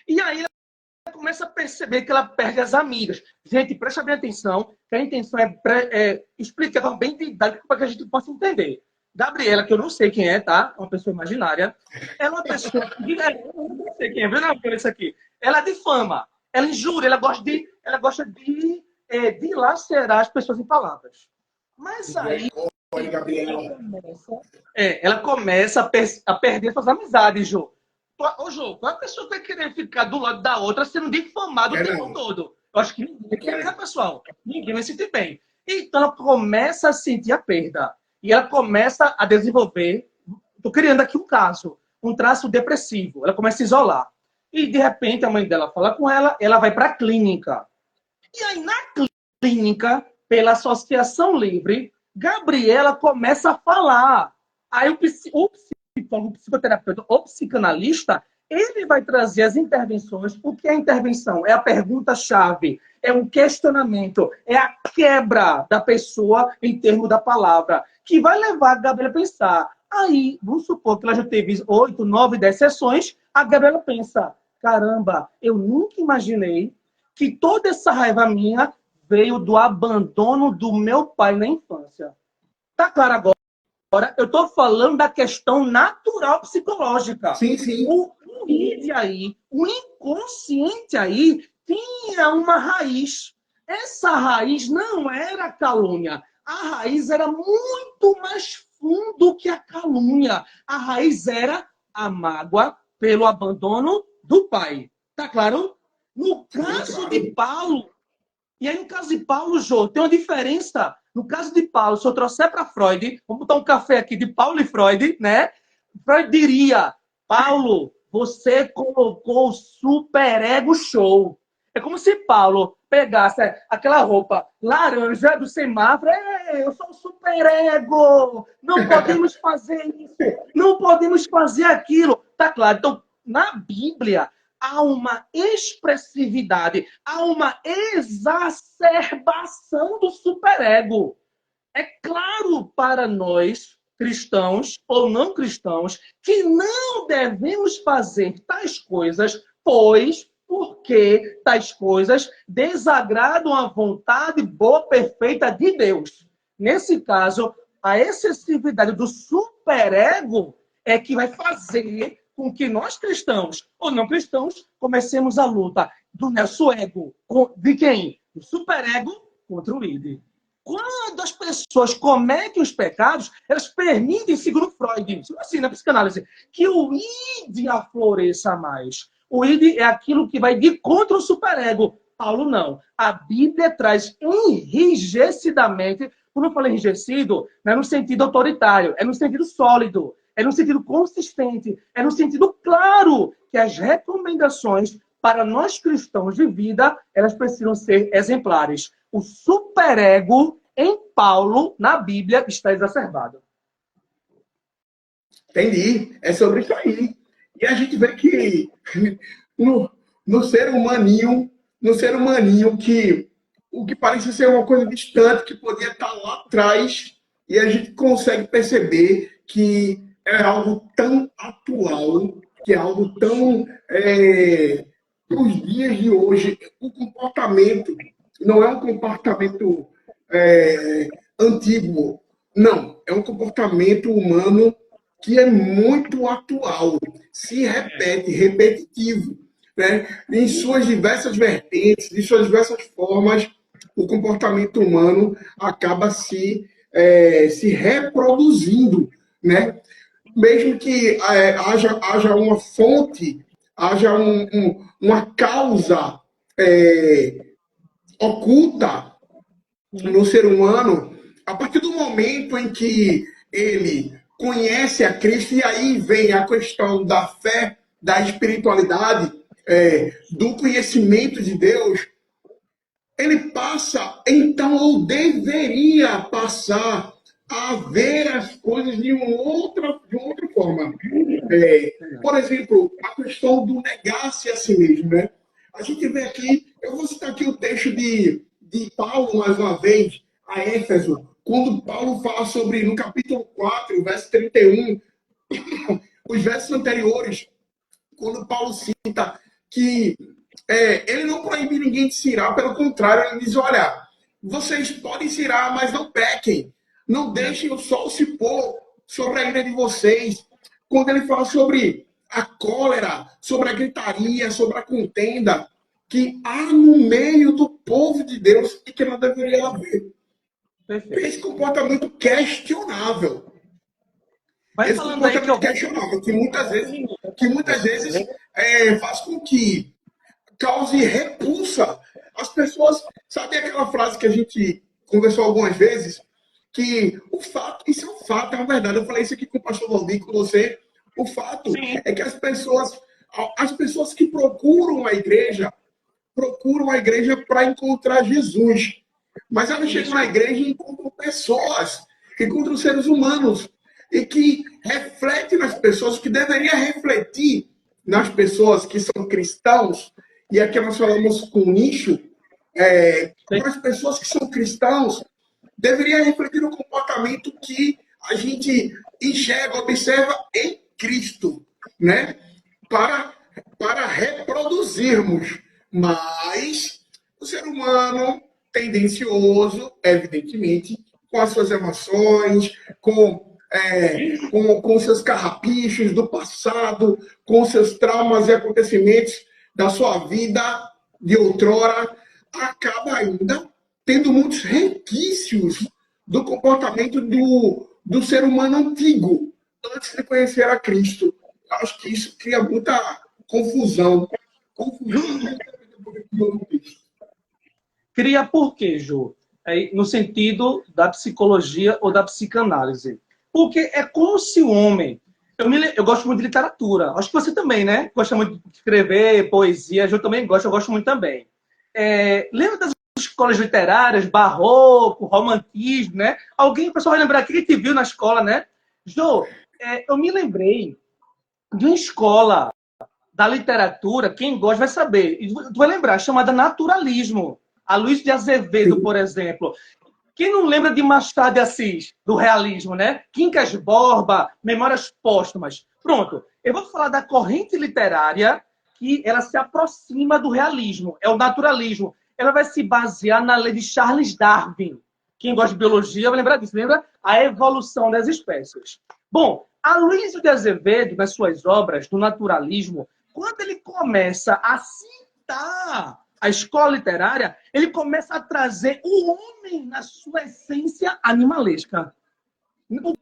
E aí ela começa a perceber que ela perde as amigas. Gente, presta bem atenção, que a intenção é explicar bem didático para que a gente possa entender. Gabriela, que eu não sei quem é, tá? É uma pessoa imaginária. Ela é uma pessoa... eu não sei quem é, viu? Não, isso aqui. Ela difama, ela injúria, ela gosta de dilacerar as pessoas em palavras. Mas aí... ela começa a perder suas amizades, Jô. Ô, Jô, qual é a pessoa que vai querer ficar do lado da outra sendo difamada o tempo todo? Eu acho que ninguém quer, né, pessoal? Ninguém vai se sentir bem. Então, ela começa a sentir a perda. E ela começa a desenvolver... Estou criando aqui um caso. Um traço depressivo. Ela começa a se isolar. E, de repente, a mãe dela fala com ela, ela vai para a clínica. E aí, na clínica, pela associação livre, Gabriela começa a falar. Aí o psicólogo, o psicoterapeuta, o psicanalista, ele vai trazer as intervenções. O que é intervenção? É a pergunta-chave, é um questionamento, é a quebra da pessoa em termos da palavra, que vai levar a Gabriela a pensar. Aí, vamos supor que ela já teve 8, 9, 10 sessões, a Gabriela pensa, caramba, eu nunca imaginei que toda essa raiva minha veio do abandono do meu pai na infância. Tá claro agora? Agora, eu estou falando da questão natural psicológica. Sim, sim. O id aí, o inconsciente aí, tinha uma raiz. Essa raiz não era calúnia. A raiz era muito mais fundo que a calúnia. A raiz era a mágoa pelo abandono do pai. Tá claro? No caso de Paulo, e aí no caso de Paulo, Jô, tem uma diferença. No caso de Paulo, se eu trouxer para Freud, vamos botar um café aqui de Paulo e Freud, né? Freud diria, Paulo, você colocou o superego show. É como se Paulo pegasse aquela roupa laranja do semáforo. Eu sou um superego. Não podemos fazer isso. Não podemos fazer aquilo. Tá claro. Então, na Bíblia, há uma expressividade, há uma exacerbação do superego. É claro para nós, cristãos ou não cristãos, que não devemos fazer tais coisas, pois, porque tais coisas desagradam a vontade boa, perfeita de Deus. Nesse caso, a excessividade do superego é que vai fazer com que nós cristãos ou não cristãos comecemos a luta do nosso ego. De quem? Do superego contra o líder. Quando as pessoas cometem os pecados, elas permitem, segundo Freud, assim, na psicanálise, que o id afloresça mais. O id é aquilo que vai de contra o superego. Paulo não. A Bíblia traz enrijecidamente, quando eu falo enrijecido, não é no sentido autoritário, é no sentido sólido, é no sentido consistente, é no sentido claro que as recomendações para nós cristãos de vida, elas precisam ser exemplares. O superego em Paulo, na Bíblia, está exacerbado. Entendi. É sobre isso aí. E a gente vê que no ser humaninho, que o que parece ser uma coisa distante, que podia estar lá atrás, e a gente consegue perceber que é algo tão atual, que é algo tão nos dias de hoje. O comportamento não é um comportamento antigo, não, é um comportamento humano que é muito atual, se repete, repetitivo, né? Em suas diversas vertentes, em suas diversas formas, o comportamento humano acaba se reproduzindo, né? Mesmo que haja uma fonte, haja uma causa oculta no ser humano, a partir do momento em que ele conhece a Cristo, e aí vem a questão da fé, da espiritualidade, do conhecimento de Deus, ele passa, então, ou deveria passar a ver as coisas de uma outra forma. Por exemplo, a questão do negar-se a si mesmo, né? A gente vê aqui, eu vou citar aqui o texto de Paulo, mais uma vez, a Éfeso, quando Paulo fala sobre, no capítulo 4, verso 31, os versos anteriores, quando Paulo cita que ele não proíbe ninguém de se irar, pelo contrário, ele diz, olha, vocês podem se irar, mas não pequem, não deixem o sol se pôr sobre a ira de vocês. Quando ele fala sobre a cólera, sobre a gritaria, sobre a contenda, que há no meio do povo de Deus e que não deveria haver. Esse comportamento questionável. Esse comportamento questionável, que muitas vezes faz com que cause repulsa. As pessoas, sabe aquela frase que a gente conversou algumas vezes? Que o fato, isso é um fato, é uma verdade. Eu falei isso aqui com o pastor Valdir, com você. O fato é que as pessoas que procuram a igreja para encontrar Jesus. Mas elas chegam na igreja e encontram pessoas, encontram seres humanos, e que refletem nas pessoas, que deveria refletir nas pessoas que são cristãos, e aqui nós falamos com nicho, para as pessoas que são cristãos, deveria refletir no comportamento que a gente enxerga, observa em Cristo, né? Para reproduzirmos. Mas o ser humano tendencioso, evidentemente, com as suas emoções, com seus carrapichos do passado, com seus traumas e acontecimentos da sua vida de outrora, acaba ainda tendo muitos resquícios do comportamento do ser humano antigo, antes de conhecer a Cristo. Acho que isso cria muita confusão confusão. Cria por quê, Jô? No sentido da psicologia ou da psicanálise. Porque é como se o homem... Eu gosto muito de literatura. Acho que você também, né? Gosta muito de escrever, poesia. Eu também gosto, eu gosto muito também. Lembra das escolas literárias, barroco, romantismo, né? Alguém, o pessoal vai lembrar aqui que te viu na escola, né? Jô, eu me lembrei de uma escola da literatura, quem gosta vai saber. E tu vai lembrar, chamada naturalismo. A Luiz de Azevedo, por exemplo. Quem não lembra de Machado de Assis, do realismo, né? Quincas Borba, Memórias Póstumas. Pronto. Eu vou falar da corrente literária que ela se aproxima do realismo. É o naturalismo. Ela vai se basear na lei de Charles Darwin. Quem gosta de biologia vai lembrar disso. Lembra? A evolução das espécies. Bom, Aloysio de Azevedo, nas suas obras do naturalismo, quando ele começa a citar a escola literária, ele começa a trazer o homem na sua essência animalesca. O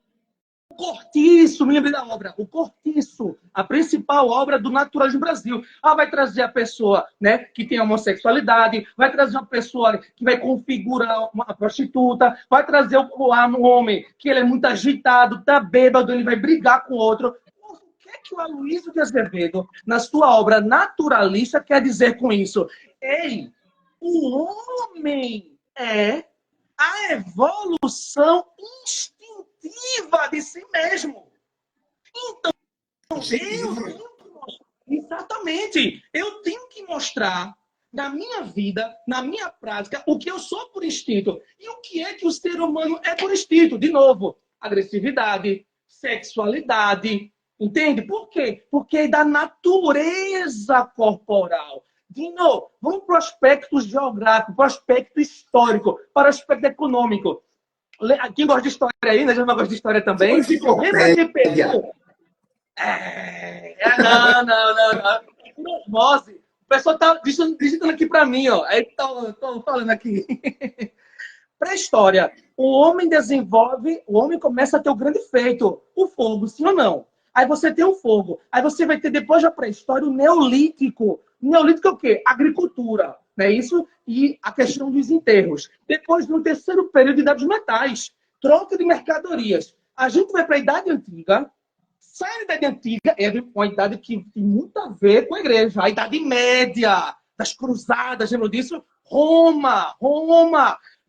Cortiço, me lembrei da obra, o Cortiço, a principal obra do naturalismo no Brasil. Vai trazer a pessoa, né, que tem homossexualidade, vai trazer uma pessoa que vai configurar uma prostituta, vai trazer um homem que ele é muito agitado, tá bêbado, ele vai brigar com outro. O que o Aloysio de Azevedo, na sua obra naturalista, quer dizer com isso? Ei, o homem é a evolução instintiva de si mesmo. Então, eu tenho que mostrar na minha vida, na minha prática, o que eu sou por instinto. E o que é que o ser humano é por instinto? De novo, agressividade, sexualidade. Entende? Por quê? Porque é da natureza corporal. De novo, vamos para o aspecto geográfico, para o aspecto histórico, para o aspecto econômico. Quem gosta de história aí, né? Já não gosta de história também? Lembra de Peru? Não. Osmose. O pessoal está digitando aqui para mim, ó. Aí estou falando aqui. Pré-história. O homem começa a ter o grande feito, o fogo, sim ou não? Aí você tem o fogo. Aí você vai ter, depois da pré-história, o neolítico. O neolítico é o quê? Agricultura. Não é isso? E a questão dos enterros. Depois, no terceiro período, de idade dos metais. Troca de mercadorias. A gente vai para a Idade Antiga. Sai da Idade Antiga, é uma idade que tem muito a ver com a igreja. A Idade Média, das cruzadas, lembra disso? Roma.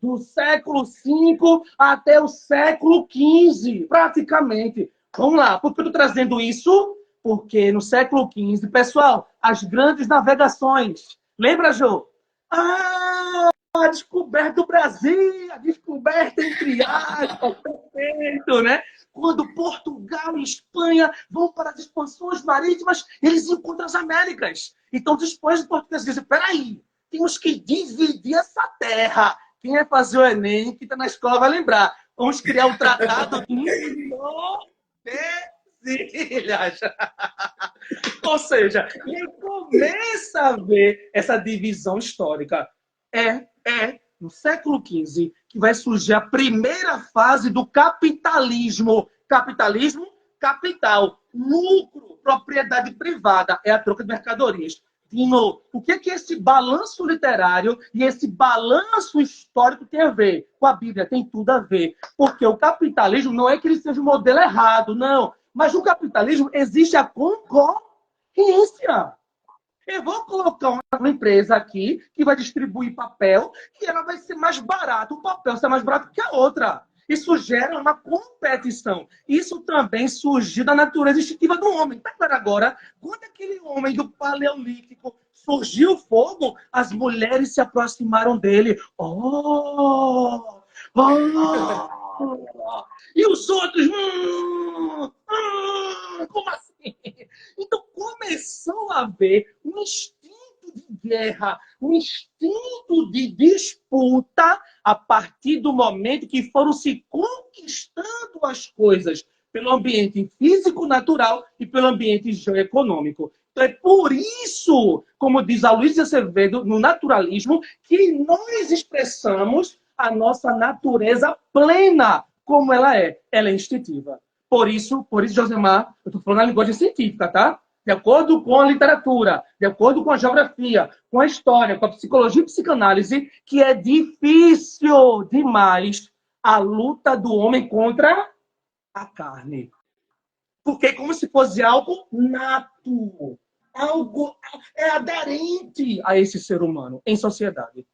Do século V até o século XV, praticamente. Vamos lá, por que eu estou trazendo isso? Porque no século XV, pessoal, as grandes navegações. Lembra, Jô? A descoberta do Brasil, a descoberta entre aspas, perfeito, né? Quando Portugal e Espanha vão para as expansões marítimas, eles encontram as Américas. Então, depois os portugueses dizem, peraí, temos que dividir essa terra. Quem vai fazer o Enem, que está na escola, vai lembrar. Vamos criar um tratado de Tordesilhas. Ou seja, ele começa a ver essa divisão histórica. No século XV que vai surgir a primeira fase do capitalismo. Capitalismo, capital. Lucro, propriedade privada. É a troca de mercadorias. O que é que esse balanço literário e esse balanço histórico tem a ver com a Bíblia? Tem tudo a ver. Porque o capitalismo não é que ele seja um modelo errado, não. Mas no capitalismo existe a concorrência. Eu vou colocar uma empresa aqui que vai distribuir papel e ela vai ser mais barato. O papel ser mais barato que a outra. Isso gera uma competição. Isso também surgiu da natureza instintiva do homem. Tá claro agora? Quando aquele homem do Paleolítico surgiu o fogo, as mulheres se aproximaram dele. E os outros... como assim? Então começou a haver um instinto de guerra, um instinto de disputa a partir do momento que foram se conquistando as coisas pelo ambiente físico-natural e pelo ambiente geoeconômico. Então é por isso, como diz Aloysio de Azevedo, no naturalismo, que nós expressamos a nossa natureza plena, como ela é. Ela é instintiva. Por isso, Josemar, eu estou falando a linguagem científica, tá? de acordo com a literatura, de acordo com a geografia, com a história, com a psicologia e psicanálise, que é difícil demais a luta do homem contra a carne. Porque é como se fosse algo nato, algo aderente a esse ser humano em sociedade.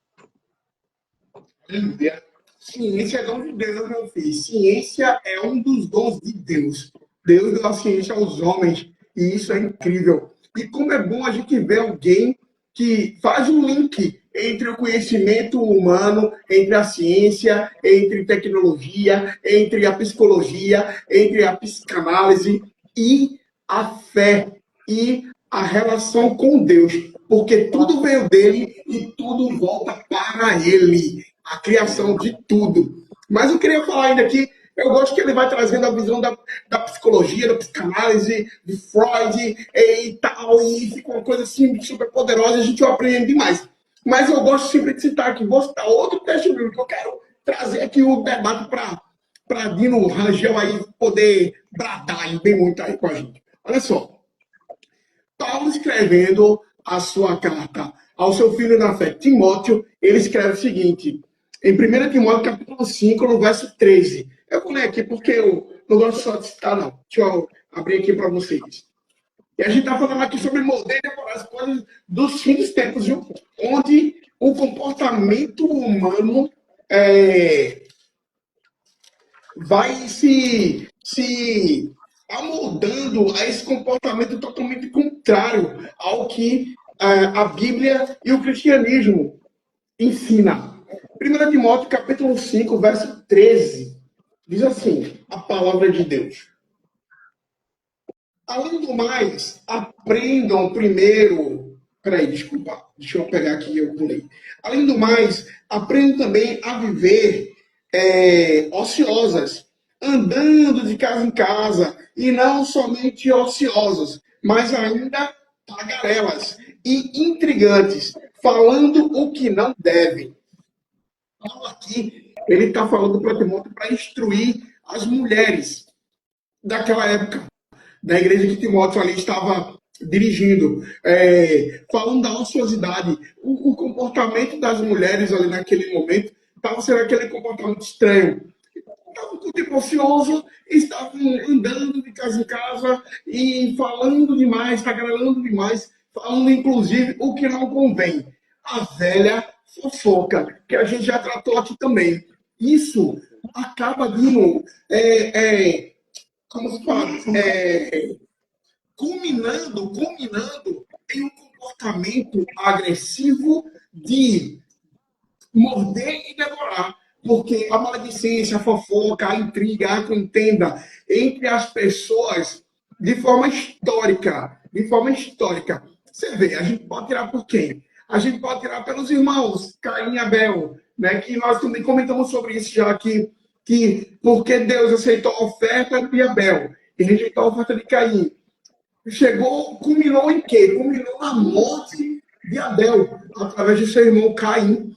Ciência é dom de Deus, meu filho. Ciência é um dos dons de Deus. Deus deu a ciência aos homens e isso é incrível. E como é bom a gente ver alguém que faz um link entre o conhecimento humano, entre a ciência, entre tecnologia, entre a psicologia, entre a psicanálise e a fé e a relação com Deus. Porque tudo veio dele e tudo volta para ele. A criação de tudo. Mas eu queria falar ainda aqui, eu gosto que ele vai trazendo a visão da psicologia, da psicanálise, de Freud e tal, e fica uma coisa assim super poderosa, a gente aprende demais. Mas eu gosto sempre de citar aqui, vou citar outro texto bíblico que eu quero trazer aqui o debate para Dino Rangel aí poder bradar e bem muito aí com a gente. Olha só, Paulo escrevendo a sua carta ao seu filho na fé, Timóteo, ele escreve o seguinte, em 1 Timóteo, capítulo 5, no verso 13. Eu vou ler aqui porque eu não gosto só de citar, não. Deixa eu abrir aqui para vocês. E a gente está falando aqui sobre moldeio e decorar as coisas dos fins dos tempos, viu? Onde o comportamento humano vai se amoldando a esse comportamento totalmente contrário ao que a Bíblia e o cristianismo ensina. 1 Timóteo, capítulo 5, verso 13, diz assim, a palavra de Deus. Além do mais, aprendam primeiro... Peraí, desculpa, deixa eu pegar aqui, eu pulei. Além do mais, aprendam também a viver ociosas, andando de casa em casa, e não somente ociosas, mas ainda tagarelas e intrigantes, falando o que não devem. Paulo aqui, ele está falando para Timóteo para instruir as mulheres daquela época, da igreja que Timóteo ali estava dirigindo, falando da ociosidade. O comportamento das mulheres ali naquele momento estava sendo aquele comportamento estranho. Estavam com o tempo ocioso, estavam andando de casa em casa e falando demais, tagarelando demais, falando inclusive o que não convém. A velha fofoca, que a gente já tratou aqui também. Isso acaba vindo, como se fala, culminando em um comportamento agressivo de morder e devorar. Porque a maledicência, a fofoca, a intriga, a contenda entre as pessoas de forma histórica. Você vê, a gente pode tirar por quem? A gente pode tirar pelos irmãos, Caim e Abel, né? Que nós também comentamos sobre isso já aqui, que porque Deus aceitou a oferta de Abel e rejeitou a oferta de Caim, culminou em quê? Culminou na morte de Abel, através de seu irmão Caim.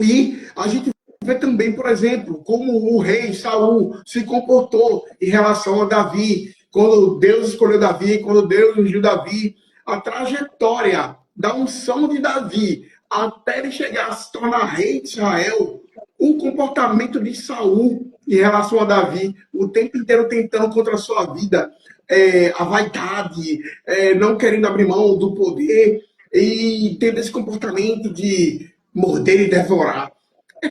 E a gente vê também, por exemplo, como o rei Saul se comportou em relação a Davi, quando Deus escolheu Davi, quando Deus ungiu Davi, a trajetória da unção de Davi até ele chegar a se tornar rei de Israel, o comportamento de Saul em relação a Davi, o tempo inteiro tentando contra a sua vida, a vaidade, não querendo abrir mão do poder e tendo esse comportamento de morder e devorar. É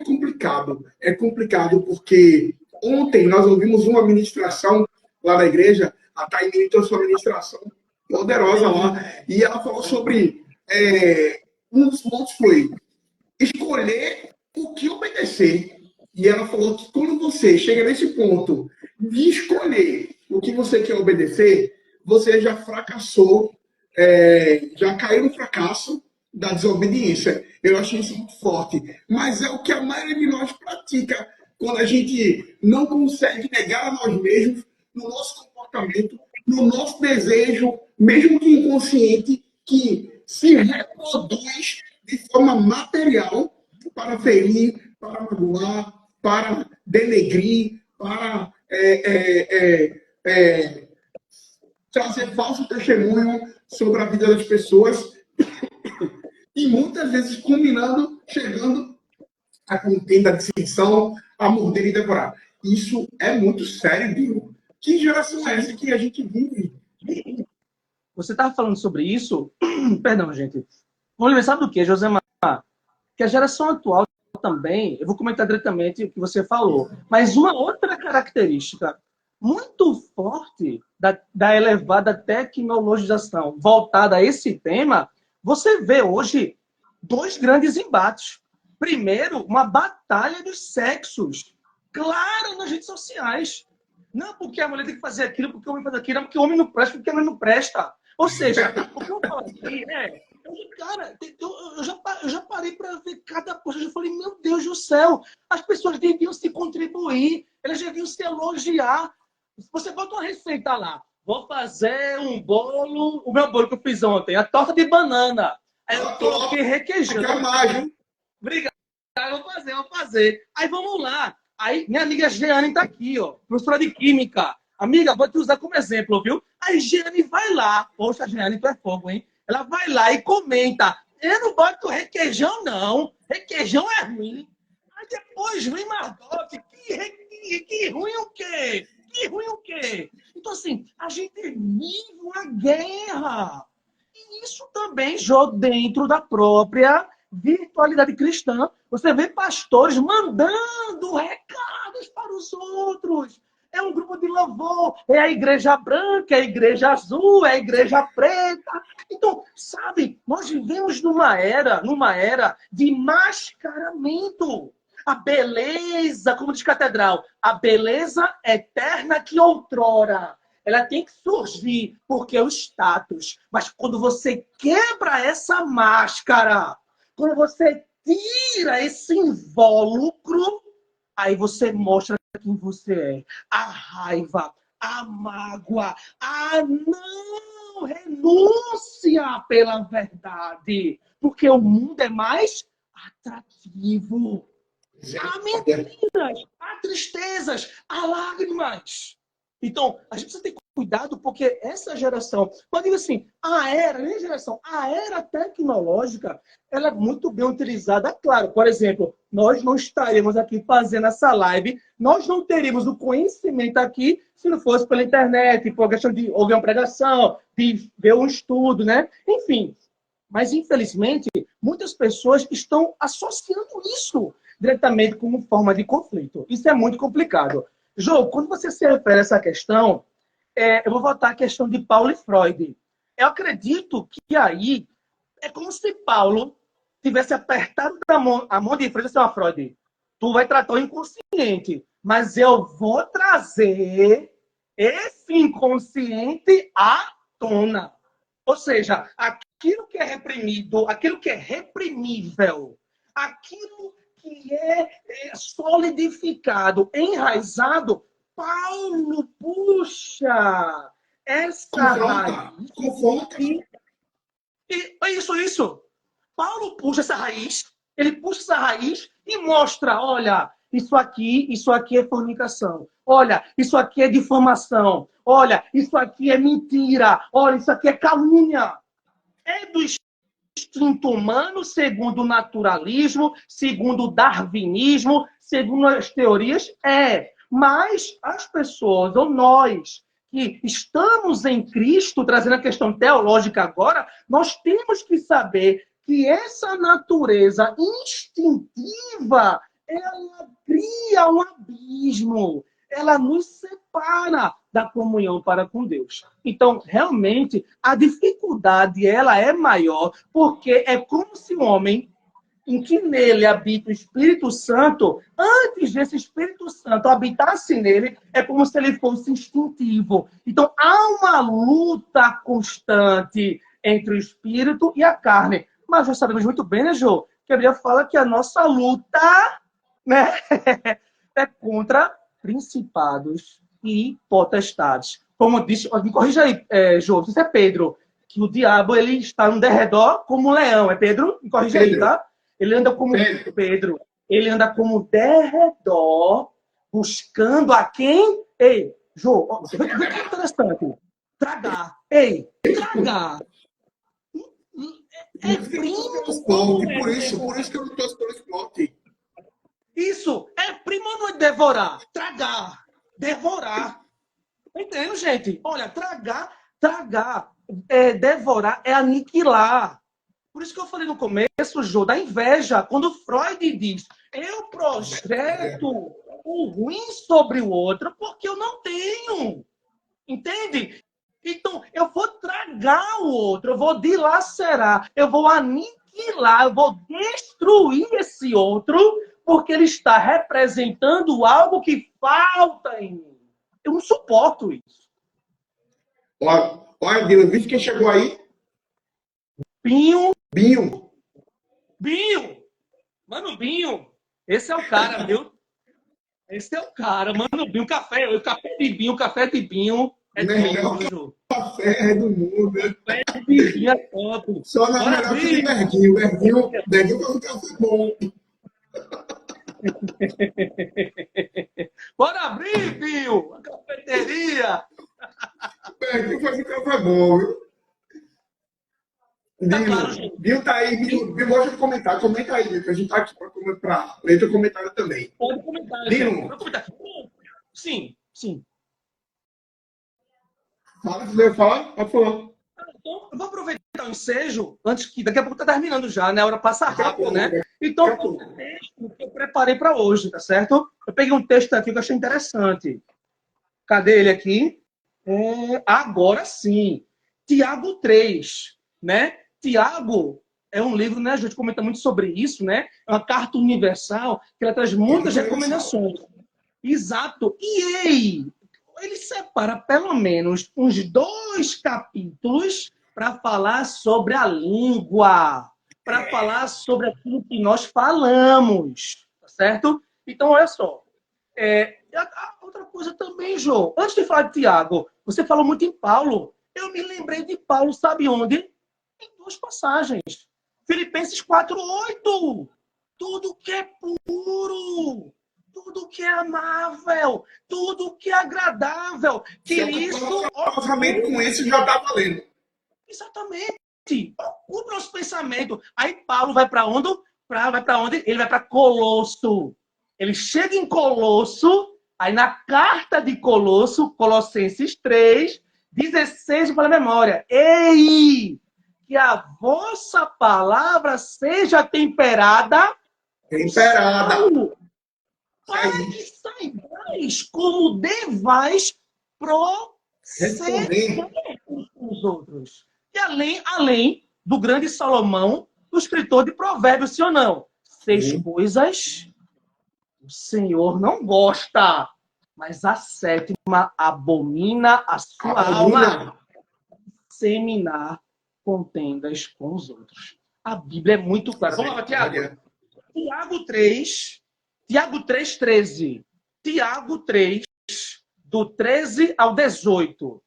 complicado porque ontem nós ouvimos uma ministração lá na igreja, a Taimiri trouxe uma ministração poderosa lá, e ela falou sobre, um dos pontos foi escolher o que obedecer. E ela falou que quando você chega nesse ponto de escolher o que você quer obedecer, você já fracassou, já caiu no fracasso da desobediência. Eu achei isso muito forte. Mas é o que a maioria de nós pratica quando a gente não consegue negar a nós mesmos no nosso comportamento, no nosso desejo, mesmo que inconsciente, que se reproduz de forma material para ferir, para magoar, para denegrir, para trazer falso testemunho sobre a vida das pessoas e muitas vezes combinando, chegando a contenda, a dissensão, a morder e devorar. Isso é muito sério, Bill. Que geração é essa que a gente vive? Você estava falando sobre isso? Perdão, gente. Vamos lembrar, sabe do que, Josemar? Que a geração atual também, eu vou comentar diretamente o que você falou, mas uma outra característica muito forte da elevada tecnologização voltada a esse tema, você vê hoje dois grandes embates. Primeiro, uma batalha dos sexos, clara nas redes sociais. Não porque a mulher tem que fazer aquilo, porque o homem faz aquilo, não porque o homem não presta, porque a mulher não presta. Ou seja, o que eu falo aqui é... Cara, eu já parei para ver cada coisa. Eu já falei, meu Deus do céu, as pessoas deviam se contribuir, elas deviam se elogiar. Você bota uma receita lá, vou fazer um bolo, o meu bolo que eu fiz ontem, a torta de banana. Aí eu coloquei requeijão. Obrigado, vou fazer. Aí vamos lá. Aí minha amiga Jeane tá aqui, ó, professora de química. Amiga, vou te usar como exemplo, viu? Aí Jeane vai lá. Poxa, Jeane, tu é fogo, hein? Ela vai lá e comenta. Eu não boto requeijão, não. Requeijão é ruim. Aí depois vem Margot. Que ruim o quê? Que ruim o quê? Então, assim, a gente vive uma guerra. E isso também joga dentro da própria virtualidade cristã. Você vê pastores mandando recados para os outros. É um grupo de louvor, é a igreja branca, é a igreja azul, é a igreja preta. Então, sabe, nós vivemos numa era de mascaramento. A beleza, como diz Catedral, a beleza eterna que outrora. Ela tem que surgir porque é o status. Mas quando você quebra essa máscara, quando você tira esse invólucro, aí você mostra quem você é. A raiva, a mágoa, a não renúncia pela verdade. Porque o mundo é mais atrativo. Há mentiras, há tristezas, há lágrimas. Então, a gente precisa ter cuidado porque essa geração, mas digo assim, a era tecnológica, ela é muito bem utilizada. Claro, por exemplo, nós não estaremos aqui fazendo essa live, nós não teríamos o conhecimento aqui se não fosse pela internet, por questão de ouvir uma pregação, de ver um estudo, né? Enfim, mas infelizmente, muitas pessoas estão associando isso diretamente como forma de conflito. Isso é muito complicado. Jô, quando você se refere a essa questão, eu vou voltar à questão de Paulo e Freud. Eu acredito que aí é como se Paulo tivesse apertado a mão de Freud e disse, ó, Freud, tu vai tratar o inconsciente, mas eu vou trazer esse inconsciente à tona. Ou seja, aquilo que é reprimido, aquilo que é reprimível, aquilo que é solidificado, enraizado, Paulo puxa essa raiz. Isso. Paulo puxa essa raiz, ele puxa essa raiz e mostra, olha, isso aqui é fornicação. Olha, isso aqui é difamação. Olha, isso aqui é mentira. Olha, isso aqui é calúnia. É do instinto humano, segundo o naturalismo, segundo o darwinismo, segundo as teorias, Mas as pessoas, ou nós, que estamos em Cristo, trazendo a questão teológica agora, nós temos que saber que essa natureza instintiva, ela cria um abismo, ela nos separa da comunhão para com Deus. Então, realmente, a dificuldade ela é maior, porque é como se o homem, em que nele habita o Espírito Santo, antes desse Espírito Santo habitasse nele, é como se ele fosse instintivo. Então, há uma luta constante entre o Espírito e a carne. Mas já sabemos muito bem, né, Jô? Que a Bíblia fala que a nossa luta, né, é contra principados e potestades. Como disse, me corrija aí, Jô, isso é Pedro, que o diabo ele está no derredor como um leão. É Pedro? Me corrija aí, tá? Ele anda como Pedro. Ele anda como derredor, buscando a quem? Ei, Jô, vê que interessante. Tragar. Ei, tragar. É primo. Por isso que eu não torço pelo esporte. Isso, é primo ou não é devorar? Tragar. Devorar. Entendo, gente? Olha, tragar, devorar é aniquilar. Por isso que eu falei no começo, Jô, da inveja. Quando Freud diz, eu projeto o ruim sobre o outro porque eu não tenho. Entende? Então, eu vou tragar o outro, eu vou dilacerar, eu vou aniquilar, eu vou destruir esse outro porque ele está representando algo que falta em mim. Eu não suporto isso. Olha, Dila, viu quem chegou aí? Binho. Binho. Mano, Binho. Esse é o cara, viu? Esse é o cara. Mano, Binho, café de Binho é top, Ju. Café do mundo. Café de Binho é top. Só na melhor que de Berguinho. Berguinho faz um café bom. Bora abrir, Binho! A cafeteria! Berguinho faz um café bom, viu? Tá claro, Binho tá aí, Binho gosta de comentar. Comenta aí, Binho, que a gente tá aqui para ler teu comentário também. Pode comentar, Binho. Sim. Fala, se você falar, pode falar. Então, eu vou aproveitar o ensejo, antes que daqui a pouco tá terminando já, né? A hora passa rápido, né? Então, o texto que eu preparei para hoje, tá certo? Eu peguei um texto aqui que eu achei interessante. Cadê ele aqui? Agora sim. Tiago 3, né? Tiago é um livro, né? A gente comenta muito sobre isso, né? É uma carta universal que ela traz muitas recomendações. Exato. E ele separa pelo menos uns 2 capítulos para falar sobre a língua, para falar sobre aquilo que nós falamos, tá certo? Então, olha só. Outra coisa também, Jô. Antes de falar de Tiago, você falou muito em Paulo. Eu me lembrei de Paulo, sabe onde? Em 2 passagens. Filipenses 4:8. Tudo que é puro, tudo que é amável, tudo que é agradável. Que isso. Provavelmente com isso já está valendo. Exatamente. Ocupa os pensamentos. Aí Paulo vai para onde? Vai para onde? Ele vai para Colosso. Ele chega em Colosso, aí na carta de Colosso, Colossenses 3:16, para a memória. Ei! Que a vossa palavra seja temperada. Para que saibais como devais proceder os outros. E além do grande Salomão, do escritor de Provérbios, sim ou não? 6 coisas o Senhor não gosta, mas a 7ª abomina a sua alma. Seminar contendas com os outros. A Bíblia é muito clara. Vamos lá, Tiago. Tiago 3:13. Tiago 3, do 13 ao 18.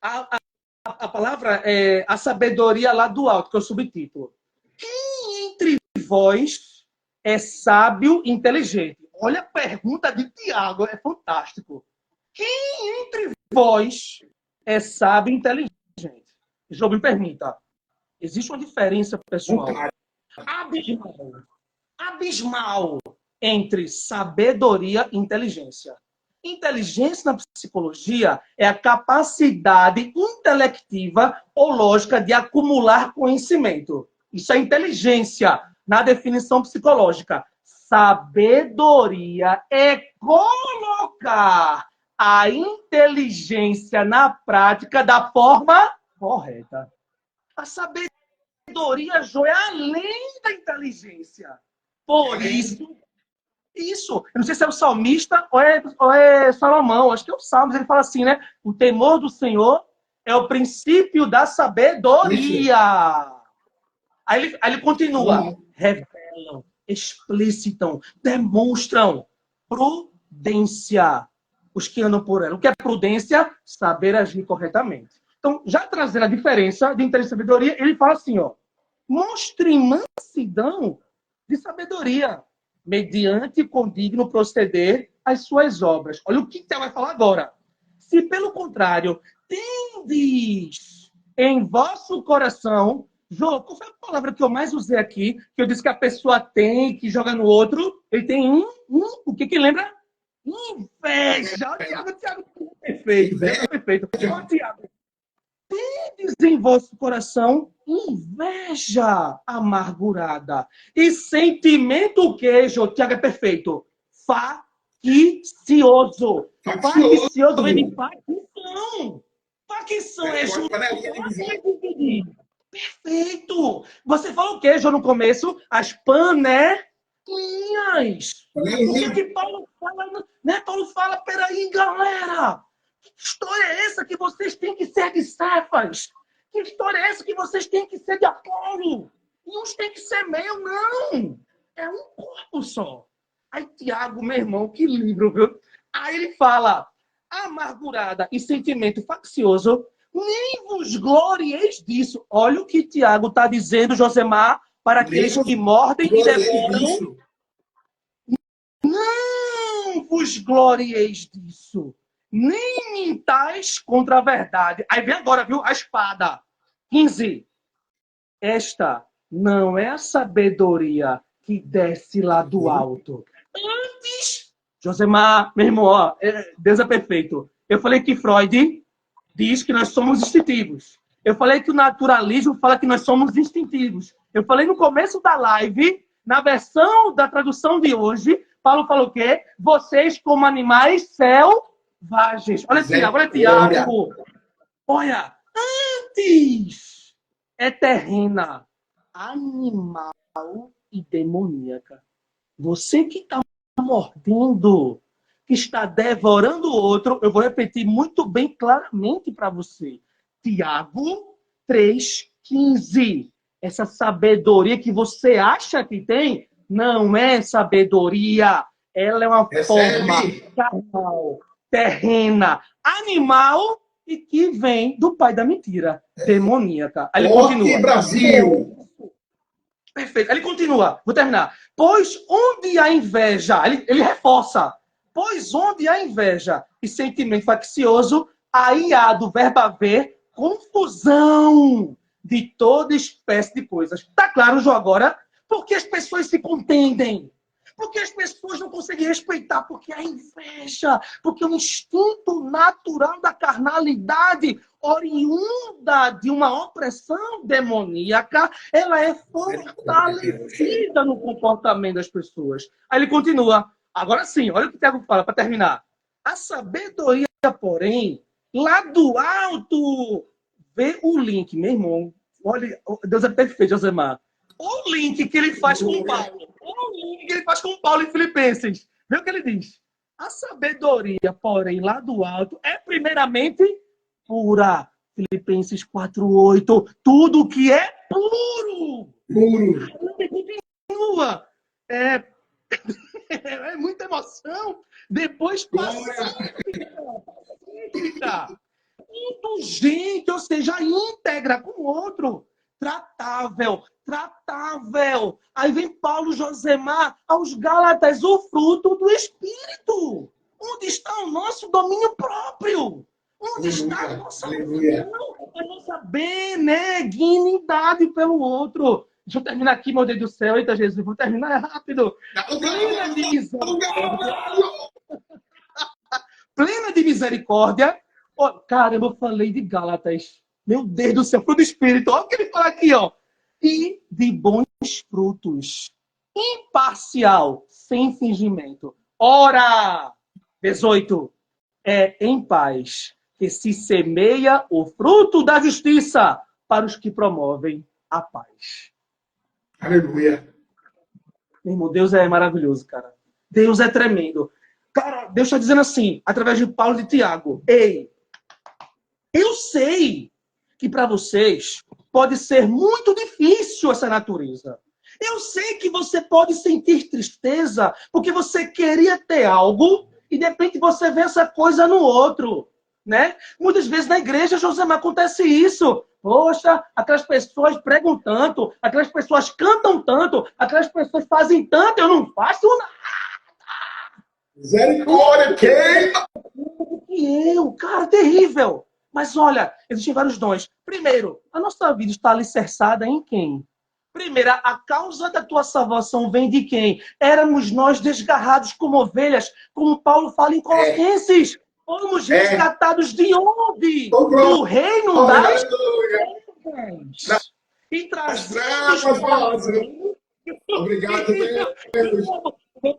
A palavra é a sabedoria lá do alto, que é o subtítulo. Quem entre vós é sábio e inteligente? Olha a pergunta de Tiago, é fantástico. Quem entre vós é sábio e inteligente? João, me permita. Existe uma diferença, pessoal, abismal entre sabedoria e inteligência. Inteligência na psicologia é a capacidade intelectiva ou lógica de acumular conhecimento. Isso é inteligência na definição psicológica. Sabedoria é colocar a inteligência na prática da forma correta. A sabedoria, Jô, é além da inteligência. Por isso, eu não sei se é o salmista ou é Salomão, acho que é o Salmos, ele fala assim, né? O temor do Senhor é o princípio da sabedoria. Aí ele continua. Revelam, explicitam, demonstram prudência. Os que andam por ela. O que é prudência? Saber agir corretamente. Então, já trazendo a diferença de inteligência e sabedoria, ele fala assim, ó. Mostre mansidão de sabedoria, mediante o condigno proceder às suas obras. Olha o que você vai falar agora. Se, pelo contrário, tendes em vosso coração. Jô, qual foi a palavra que eu mais usei aqui? Que eu disse que a pessoa tem, que joga no outro. Ele tem o que lembra? Inveja. O Tiago, perfeito. Perfeito. Ô, Tiago, tendes em vosso coração inveja amargurada. E sentimento o quê, Jô? Tiago é perfeito. Faccioso. Faccioso vem de facção. Facção é perfeito. Você falou o quê, Jô, no começo? As panelinhas. O que Paulo fala? Né? Paulo fala, peraí, galera. Que história é essa que vocês têm que ser de Cefas? Que história é essa que vocês têm que ser de Apolo? E uns têm que ser meu, não. É um corpo só. Aí, Tiago, meu irmão, que livro, viu? Aí ele fala, amargurada e sentimento faccioso, nem vos glorieis disso. Olha o que Tiago está dizendo, Josemar, para aqueles que mordem e devoram. Não vos glorieis disso. Nem mintais contra a verdade. Aí vem agora, viu? A espada. 15. Esta não é a sabedoria que desce lá do alto. Antes, Josemar, meu irmão, ó, Deus é perfeito. Eu falei que Freud diz que nós somos instintivos. Eu falei que o naturalismo fala que nós somos instintivos. Eu falei no começo da live, na versão da tradução de hoje, Paulo falou o quê? Vocês como animais selvagens. Olha Tiago, olha Tiago. Olha, antes é terrena, animal e demoníaca. Você que está mordendo, que está devorando o outro, eu vou repetir muito bem claramente para você. Tiago 3,15. Essa sabedoria que você acha que tem, não é sabedoria. Ela é uma forma carnal, terrena, animal e que vem do pai da mentira, demoníaca. Aí ele continua. Brasil! Perfeito. Aí ele continua. Vou terminar. Pois onde há inveja, ele reforça. Pois onde há inveja e sentimento faccioso, aí há do verbo haver confusão de toda espécie de coisas. Tá claro, João, agora? Porque as pessoas se contendem. Porque as pessoas não conseguem respeitar, porque há inveja, porque o instinto natural da carnalidade, oriunda de uma opressão demoníaca, ela é fortalecida no comportamento das pessoas. Aí ele continua. Agora sim, olha o que o Tiago fala para terminar. A sabedoria, porém, lá do alto, vê o link, meu irmão. Olha, Deus é perfeito, Josemar. O link que ele faz com o Paulo. O link que ele faz com o Paulo em Filipenses. Vê o que ele diz. A sabedoria, porém, lá do alto, é primeiramente pura. Filipenses 4:8. Tudo que é puro. Puro. Continua. É muita emoção. Depois pacífica. Indulgente, ou seja, íntegra com o outro. Tratável. Aí vem Paulo Josemar aos Gálatas, o fruto do Espírito. Onde está o nosso domínio próprio? Onde está a nossa benignidade pelo outro? Deixa eu terminar aqui, meu Deus do céu. Eita, Jesus, vou terminar rápido. Plena de misericórdia. Oh, caramba, eu falei de Gálatas. Meu Deus do céu, fruto do Espírito. Olha o que ele fala aqui, ó. E de bons frutos. Imparcial, sem fingimento. Ora, 18. É em paz que se semeia o fruto da justiça para os que promovem a paz. Aleluia. Meu irmão, Deus é maravilhoso, cara. Deus é tremendo. Cara, Deus está dizendo assim, através de Paulo e de Tiago. Ei, eu sei que para vocês pode ser muito difícil essa natureza. Eu sei que você pode sentir tristeza porque você queria ter algo e de repente você vê essa coisa no outro, né? Muitas vezes na igreja, Josemar, acontece isso. Poxa, aquelas pessoas pregam tanto, aquelas pessoas cantam tanto, aquelas pessoas fazem tanto, eu não faço nada. Misericórdia, queima! Cara, terrível. Mas olha, existem vários dons. Primeiro, a nossa vida está alicerçada em quem? Primeiro, a causa da tua salvação vem de quem? Éramos nós desgarrados como ovelhas, como Paulo fala em Colossenses. Fomos resgatados de onde? Do reino das trevas. E trazidos para... Obrigado, Deus.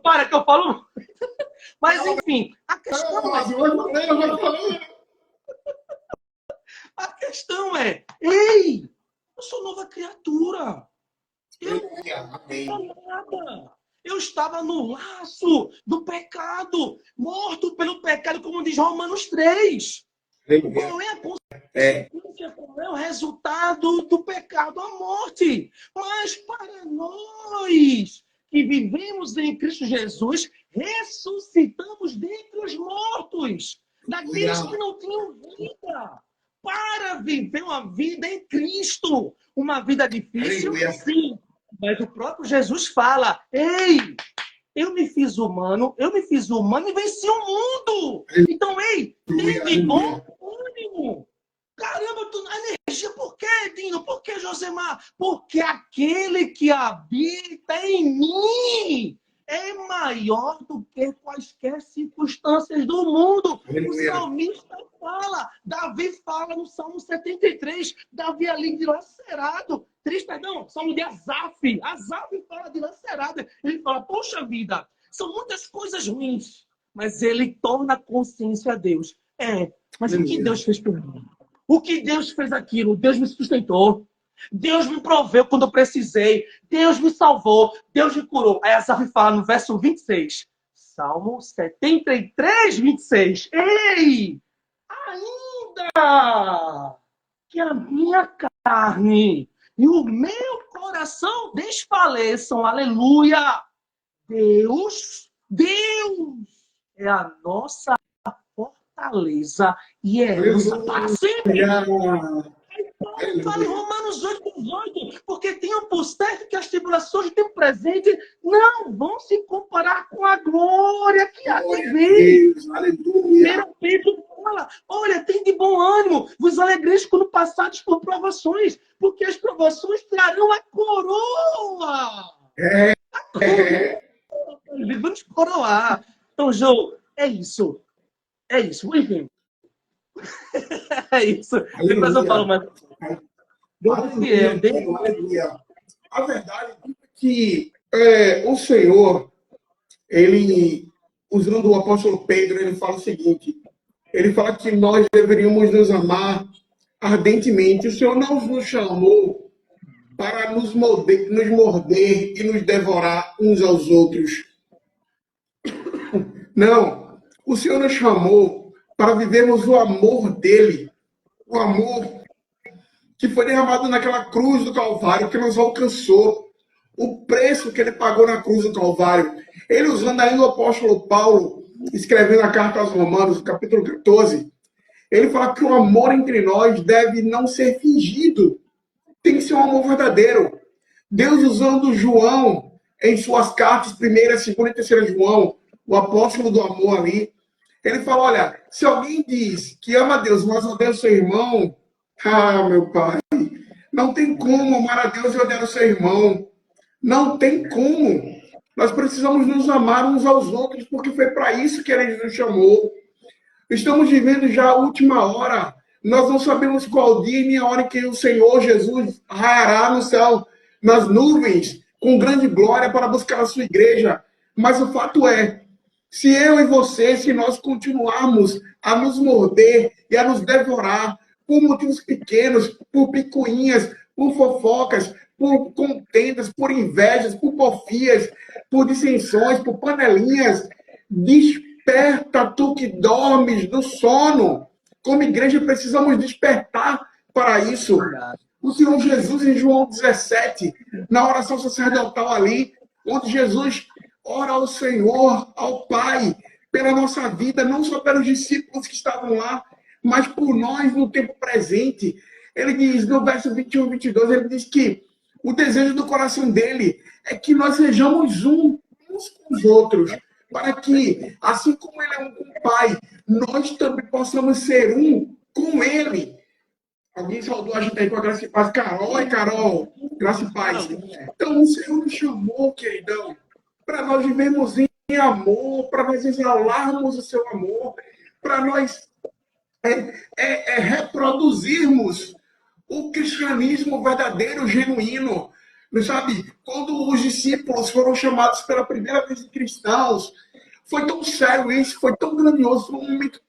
Para que eu falo. Mas, enfim, a questão A questão é, ei, eu sou nova criatura. Eu estava no laço do pecado, morto pelo pecado, como diz Romanos 3. Qual é a consequência? Qual é o resultado do pecado? A morte. Mas para nós que vivemos em Cristo Jesus, ressuscitamos dentre os mortos, daqueles que não tinham vida, para viver uma vida em Cristo. Uma vida difícil, sim. Mas o próprio Jesus fala, ei, eu me fiz humano e venci o mundo. Então, ei, teve bom ânimo. Caramba, a energia, por quê, Dino? Por que, Josemar? Porque aquele que habita em mim é maior do que quaisquer circunstâncias do mundo. O salmista fala, Davi fala no Salmo 73, Davi ali dilacerado, Salmo de Asaf. Asaf fala dilacerado. Ele fala, poxa vida, são muitas coisas ruins, mas ele torna a consciência a Deus. Mas o que Deus fez por mim? O que Deus fez aquilo? Deus me sustentou. Deus me proveu quando eu precisei. Deus me salvou. Deus me curou. Aí Asaf fala no verso 26. Salmo 73, 26. Ei! Ainda que a minha carne e o meu coração desfaleçam. Aleluia! Deus é a nossa fortaleza e herança para sempre. Fala em Romanos 8:18, porque tenham por certo que as tribulações do tempo presente não vão se comparar com a glória que há de vir. Aleluia. Pedro fala, olha, tem de bom ânimo, vos alegreis quando passados por provações, porque as provações trarão a coroa. Vamos coroar. Então, Jô, é isso. Enfim. É isso. Depois eu falo mais. A verdade é que o Senhor, ele, usando o apóstolo Pedro, ele fala o seguinte, ele fala que nós deveríamos nos amar ardentemente. O Senhor não nos chamou para nos morder e nos devorar uns aos outros. Não. O Senhor nos chamou para vivermos o amor dele. O amor que foi derramado naquela cruz do Calvário, que nos alcançou. O preço que ele pagou na cruz do Calvário. Ele, usando ainda o apóstolo Paulo, escrevendo a carta aos Romanos, capítulo 14, ele fala que o amor entre nós deve não ser fingido. Tem que ser um amor verdadeiro. Deus, usando João em suas cartas, 1ª, 2ª e 3ª João, o apóstolo do amor ali, ele fala, olha, se alguém diz que ama a Deus, mas odeia o seu irmão, meu pai, não tem como amar a Deus e odiar o seu irmão. Não tem como. Nós precisamos nos amar uns aos outros, porque foi para isso que ele nos chamou. Estamos vivendo já a última hora. Nós não sabemos qual dia e nem a hora em que o Senhor Jesus raiará no céu, nas nuvens, com grande glória para buscar a sua igreja. Mas o fato é, se eu e você, se nós continuarmos a nos morder e a nos devorar por motivos pequenos, por picuinhas, por fofocas, por contendas, por invejas, por porfias, por dissensões, por panelinhas, desperta tu que dormes do sono. Como igreja precisamos despertar para isso. O Senhor Jesus em João 17, na oração sacerdotal ali, onde Jesus ora ao Senhor, ao Pai, pela nossa vida, não só pelos discípulos que estavam lá, mas por nós no tempo presente. Ele diz, no verso 21 e 22, ele diz que o desejo do coração dele é que nós sejamos uns com os outros, para que, assim como ele é um com o Pai, nós também possamos ser um com ele. Alguém saudou a gente aí com a graça e paz. Carol, e Carol, graça e paz. Então, o Senhor nos chamou, queridão, para nós vivermos em amor, para nós exalarmos o seu amor, para nós reproduzirmos o cristianismo verdadeiro, genuíno. Sabe, quando os discípulos foram chamados pela primeira vez de cristãos, foi tão sério isso, foi tão grandioso, foi um momento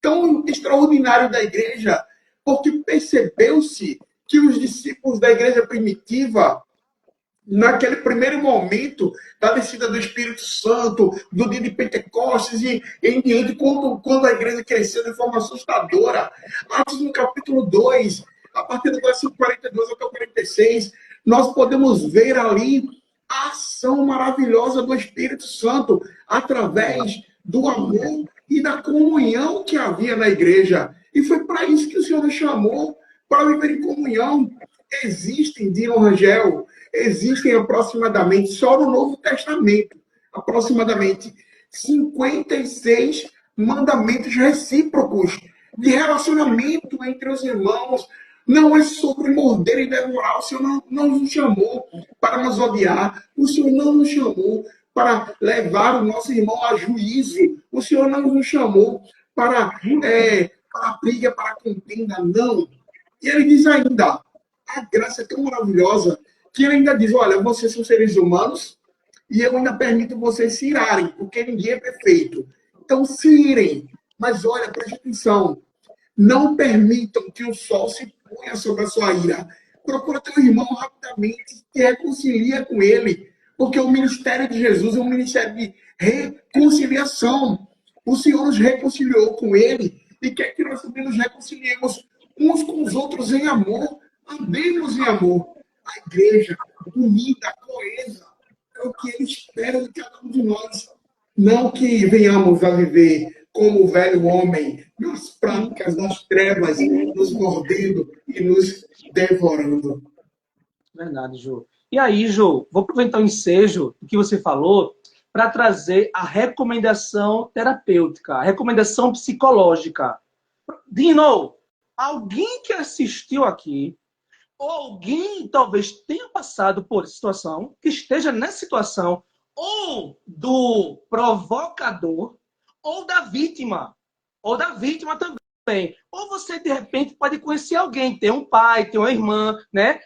tão extraordinário da igreja, porque percebeu-se que os discípulos da igreja primitiva, naquele primeiro momento da descida do Espírito Santo, do dia de Pentecostes e em diante, quando a igreja cresceu de forma assustadora, Atos no capítulo 2, a partir do verso 42 até o 46, nós podemos ver ali a ação maravilhosa do Espírito Santo através do amor e da comunhão que havia na igreja. E foi para isso que o Senhor nos chamou, para viver em comunhão. Existem, Dino Rangel, existem aproximadamente, só no Novo Testamento, aproximadamente 56 mandamentos recíprocos de relacionamento entre os irmãos. Não é sobre morder e devorar. O Senhor não nos chamou para nos odiar. O Senhor não nos chamou para levar o nosso irmão a juízo. O Senhor não nos chamou para a briga, para a contenda. Não. E ele diz ainda, a graça é tão maravilhosa, que ele ainda diz, olha, vocês são seres humanos e eu ainda permito vocês se irarem, porque ninguém é perfeito. Então se irem. Mas olha, preste atenção. Não permitam que o sol se ponha sobre a sua ira. Procura teu irmão rapidamente, se reconcilia com ele, porque o ministério de Jesus é um ministério de reconciliação. O Senhor nos reconciliou com ele e quer que nós também nos reconciliemos uns com os outros em amor. Andemos em amor. A igreja unida, coesa, é o que ele espera de cada um de nós. Não que venhamos a viver como o velho homem, nas práticas das trevas, nos mordendo e nos devorando. Verdade, Jô. E aí, Jô, vou aproveitar o ensejo do que você falou para trazer a recomendação terapêutica, a recomendação psicológica. Dino, alguém que assistiu aqui, ou alguém talvez tenha passado por situação, que esteja nessa situação, ou do provocador, ou da vítima também. Ou você, de repente, pode conhecer alguém, tem um pai, tem uma irmã, né?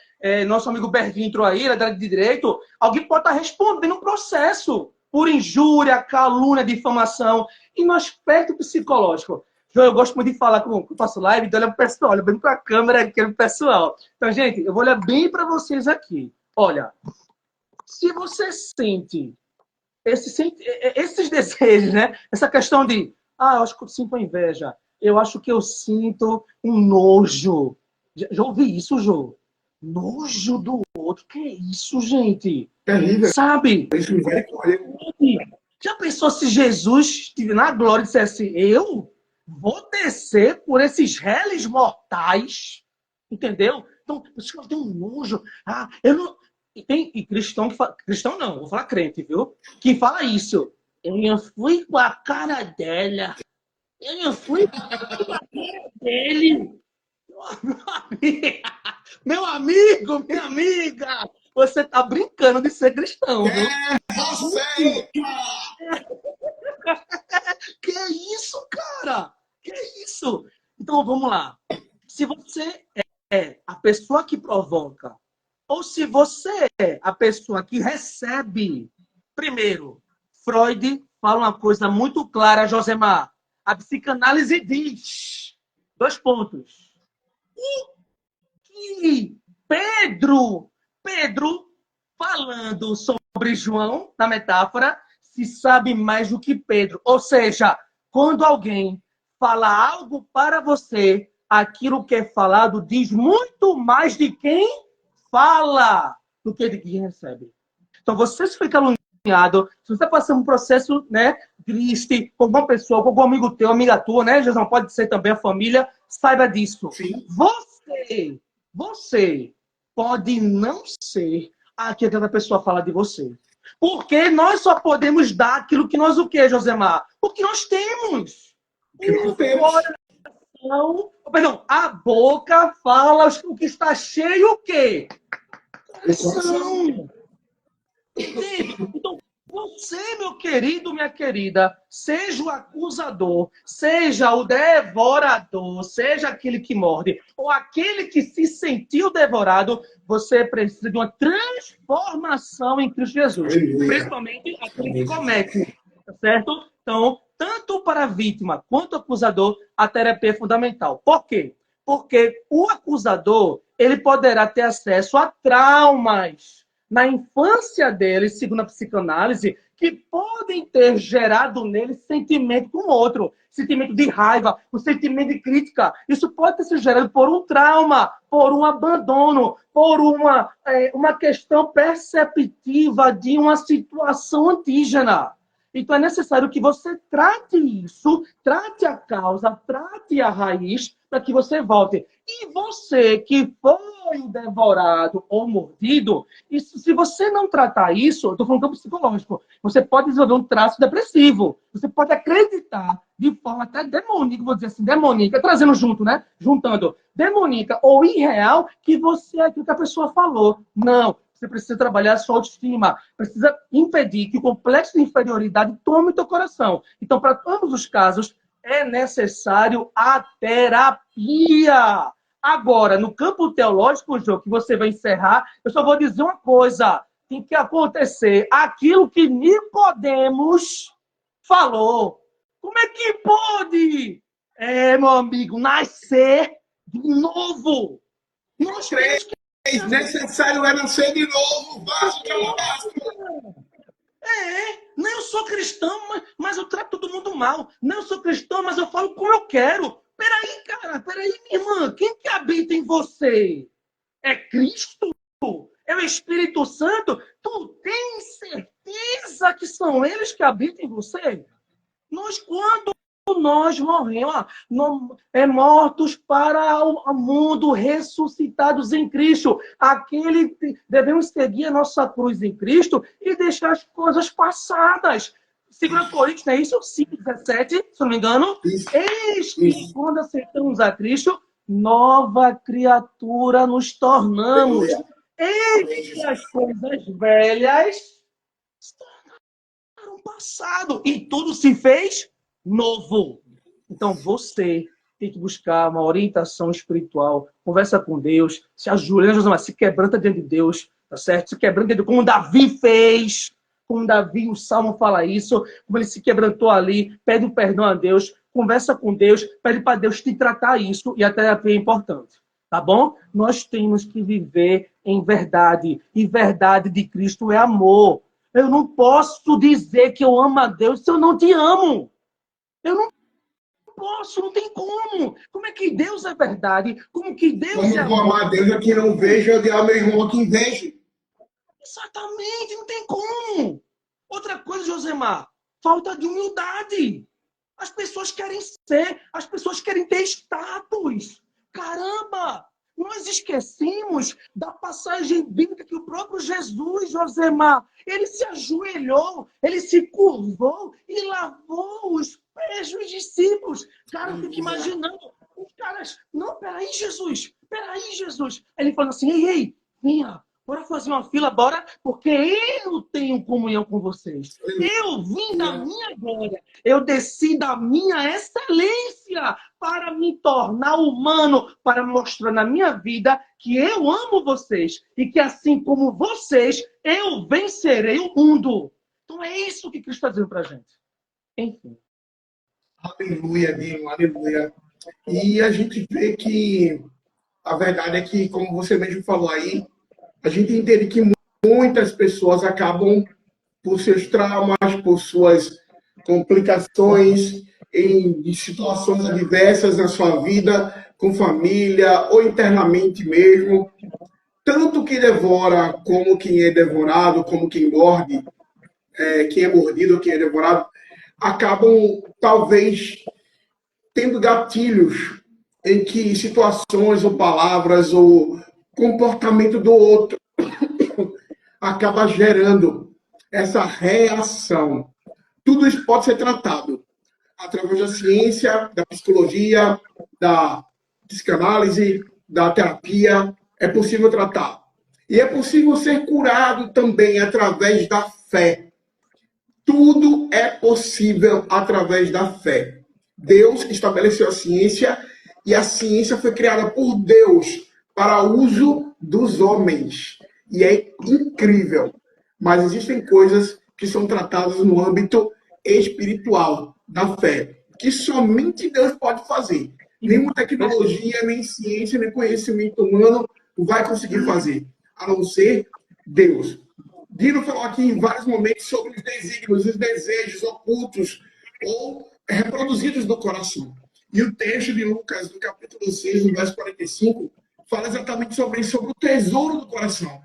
Nosso amigo Bervinho entrou aí, ele é da área de direito. Alguém pode estar respondendo um processo por injúria, calúnia, difamação. E no aspecto psicológico, eu gosto muito de falar quando eu faço live, de olhar para o pessoal, olha bem para a câmera aqui no pessoal. Então, gente, eu vou olhar bem para vocês aqui. Olha, se você sente esses desejos, né? Essa questão de, eu acho que eu sinto inveja, eu acho que eu sinto um nojo. Já ouvi isso, Jô? Nojo do outro. Que é isso, gente? Terrível. Sabe? Isso me vai colher. Já pensou se Jesus estivesse na glória e dissesse, eu vou descer por esses réis mortais? Entendeu? Então, eu tenho um nojo. Eu não... E tem cristão que fala... Cristão não, vou falar crente, viu? Que fala isso. Eu não fui com a cara dela. Eu não fui com a cara dele. Meu amigo, minha amiga, você tá brincando de ser cristão, viu? Você! Que isso, cara? Que isso? Então, vamos lá. Se você é a pessoa que provoca, ou se você é a pessoa que recebe, primeiro, Freud fala uma coisa muito clara, Josemar. A psicanálise diz, 2 pontos. E Pedro, falando sobre João, na metáfora, se sabe mais do que Pedro. Ou seja, quando alguém fala algo para você, aquilo que é falado diz muito mais de quem fala do que de quem recebe. Então, você se foi caluniado, se você está passando um processo, né, triste, com alguma pessoa, com algum amigo teu, amiga tua, né, Jesus, pode ser também a família, saiba disso. Sim. Você pode não ser aquilo que a pessoa fala de você. Porque nós só podemos dar aquilo que nós o quê, Josemar? O que nós temos. Que nós temos. Perdão, a boca fala o que está cheio o quê? Coração. Entende? Então, você, meu querido, minha querida, seja o acusador, seja o devorador, seja aquele que morde, ou aquele que se sentiu devorado, você precisa de uma transformação em Cristo Jesus. Aleluia. Principalmente aquele que comete, tá certo? Então, tanto para a vítima quanto o acusador, a terapia é fundamental. Por quê? Porque o acusador, ele poderá ter acesso a traumas na infância dele, segundo a psicanálise, que podem ter gerado nele sentimento com o outro, sentimento de raiva, um sentimento de crítica. Isso pode ter sido gerado por um trauma, por um abandono, por uma questão perceptiva de uma situação antígena. Então é necessário que você trate isso, trate a causa, trate a raiz, para que você volte. E você que foi o devorado ou mordido, isso, se você não tratar isso, eu estou falando campo psicológico, você pode desenvolver um traço depressivo. Você pode acreditar de forma até demoníaca, vou dizer assim, demoníaca, trazendo junto, né? Juntando demoníaca ou irreal, que você é aquilo que a pessoa falou. Não. Você precisa trabalhar a sua autoestima. Precisa impedir que o complexo de inferioridade tome teu coração. Então, para ambos os casos, é necessário a terapia. Agora, no campo teológico, Jô, que você vai encerrar, eu só vou dizer uma coisa. Tem que acontecer aquilo que Nicodemos falou. Como é que pode, meu amigo, nascer de novo? Nós temos que... Necessário é nascer de novo. Vaso de alabastro. Não, eu sou cristão, mas eu trato todo mundo mal. Não, eu sou cristão, mas eu falo como eu quero. Peraí, cara, peraí, minha irmã. Quem que habita em você? É Cristo? É o Espírito Santo? Tu tens certeza que são eles que habitam em você? Quando nós morremos, mortos para o mundo, ressuscitados em Cristo. Devemos seguir a nossa cruz em Cristo e deixar as coisas passadas. 2 Coríntios, não é isso? 5:17, se não me engano. Eis que quando aceitamos a Cristo, nova criatura nos tornamos. Eis que as coisas velhas se tornaram passado e tudo se fez novo. Então, você tem que buscar uma orientação espiritual, conversa com Deus, se ajoelha, se quebranta diante de Deus, tá certo? Se quebranta diante de Deus, como Davi fez, como Davi, o Salmo fala isso, como ele se quebrantou ali, pede um perdão a Deus, conversa com Deus, pede para Deus te tratar isso, e a terapia é importante, tá bom? Nós temos que viver em verdade, e verdade de Cristo é amor. Eu não posso dizer que eu amo a Deus se eu não te amo. Eu não posso, não tem como. Como é que Deus é verdade? Como que Deus Como é vou amar a Deus a quem não vejo, odiar meu irmão a quem vejo. Exatamente, não tem como. Outra coisa, Josemar, falta de humildade. As pessoas querem as pessoas querem ter status. Caramba! Nós esquecemos da passagem bíblica que o próprio Jesus, Josemar, ele se ajoelhou, ele se curvou e lavou os pés dos discípulos. Cara, eu fico imaginando, os caras, não, peraí, Jesus. Ele falou assim, ei, venha, bora fazer uma fila, bora, porque eu tenho comunhão com vocês. Eu vim da minha glória, eu desci da minha excelência para me tornar humano, para mostrar na minha vida que eu amo vocês e que assim como vocês, eu vencerei o mundo. Então é isso que Cristo está dizendo para a gente. Enfim. Aleluia, Dino, aleluia. E a gente vê que a verdade é que, como você mesmo falou aí, a gente entende que muitas pessoas acabam, por seus traumas, por suas complicações, em situações adversas na sua vida, com família ou internamente mesmo, tanto quem devora como quem é devorado, como quem morde, quem é mordido ou quem é devorado, acabam talvez tendo gatilhos em que situações ou palavras ou comportamento do outro acaba gerando essa reação. Tudo isso pode ser tratado. através da ciência, da psicologia, da psicanálise, da terapia, é possível tratar. E é possível ser curado também através da fé. Tudo é possível através da fé. Deus estabeleceu a ciência e a ciência foi criada por Deus para uso dos homens. E é incrível. Mas existem coisas que são tratadas no âmbito espiritual, da fé, que somente Deus pode fazer. Nenhuma tecnologia, nem ciência, nem conhecimento humano vai conseguir fazer, a não ser Deus. Dino falou aqui em vários momentos sobre os desígnios, os desejos ocultos ou reproduzidos do coração. E o texto de Lucas, no capítulo 6, no verso 45, fala exatamente sobre isso, sobre o tesouro do coração.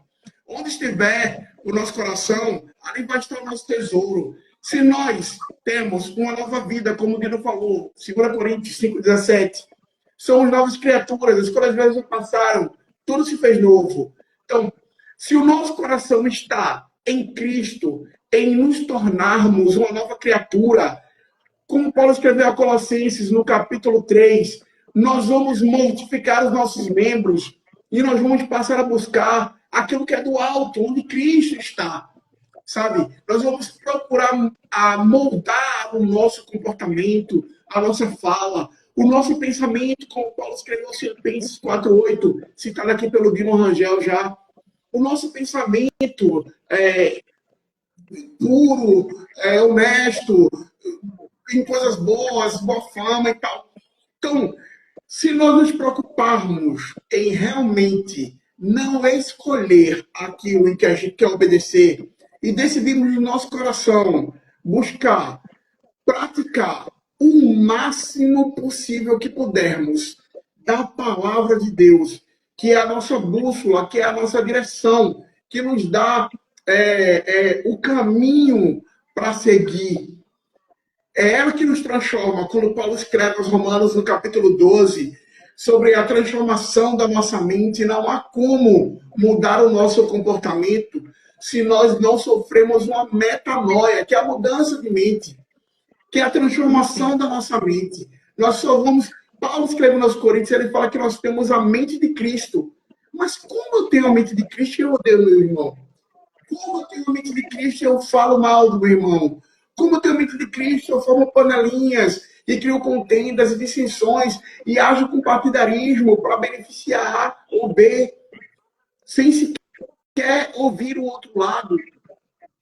Onde estiver o nosso coração, ali vai estar o nosso tesouro. Se nós temos uma nova vida, como o Dino falou, 2 Coríntios 5,17, somos novas criaturas, as coisas velhas já passaram, tudo se fez novo. Então, se o nosso coração está em Cristo, em nos tornarmos uma nova criatura, como Paulo escreveu a Colossenses no capítulo 3, nós vamos mortificar os nossos membros e nós vamos passar a buscar aquilo que é do alto, onde Cristo está, sabe? Nós vamos procurar moldar o nosso comportamento, a nossa fala, o nosso pensamento, como Paulo escreveu em Filipenses 4:8, citado aqui pelo Dino Rangel já. O nosso pensamento é puro, honesto, em coisas boas, boa fama e tal. Então, se nós nos preocuparmos em realmente não escolher aquilo em que a gente quer obedecer e decidirmos no nosso coração buscar, praticar o máximo possível que pudermos da palavra de Deus, que é a nossa bússola, que é a nossa direção, que nos dá o caminho para seguir. É ela que nos transforma, quando Paulo escreve aos Romanos, no capítulo 12, sobre a transformação da nossa mente. Não há como mudar o nosso comportamento se nós não sofremos uma metanoia, que é a mudança de mente, que é a transformação da nossa mente. Nós só vamos... Paulo escreve nos Coríntios, ele fala que nós temos a mente de Cristo. Mas como eu tenho a mente de Cristo, eu odeio meu irmão? Como eu tenho a mente de Cristo, eu falo mal do meu irmão? Como eu tenho a mente de Cristo, eu formo panelinhas e crio contendas e dissensões e ajo com partidarismo para beneficiar A ou B, sem sequer ouvir o outro lado.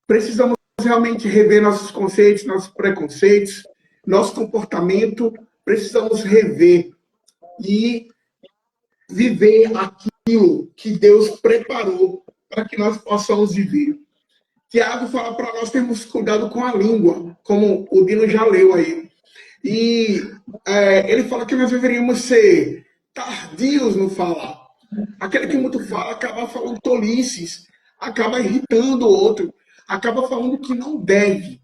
Precisamos realmente rever nossos conceitos, nossos preconceitos, nosso comportamento. Precisamos rever e viver aquilo que Deus preparou para que nós possamos viver. Tiago fala para nós termos cuidado com a língua, como o Dino já leu aí. E ele fala que nós deveríamos ser tardios no falar. Aquele que muito fala acaba falando tolices, acaba irritando o outro, acaba falando que não deve.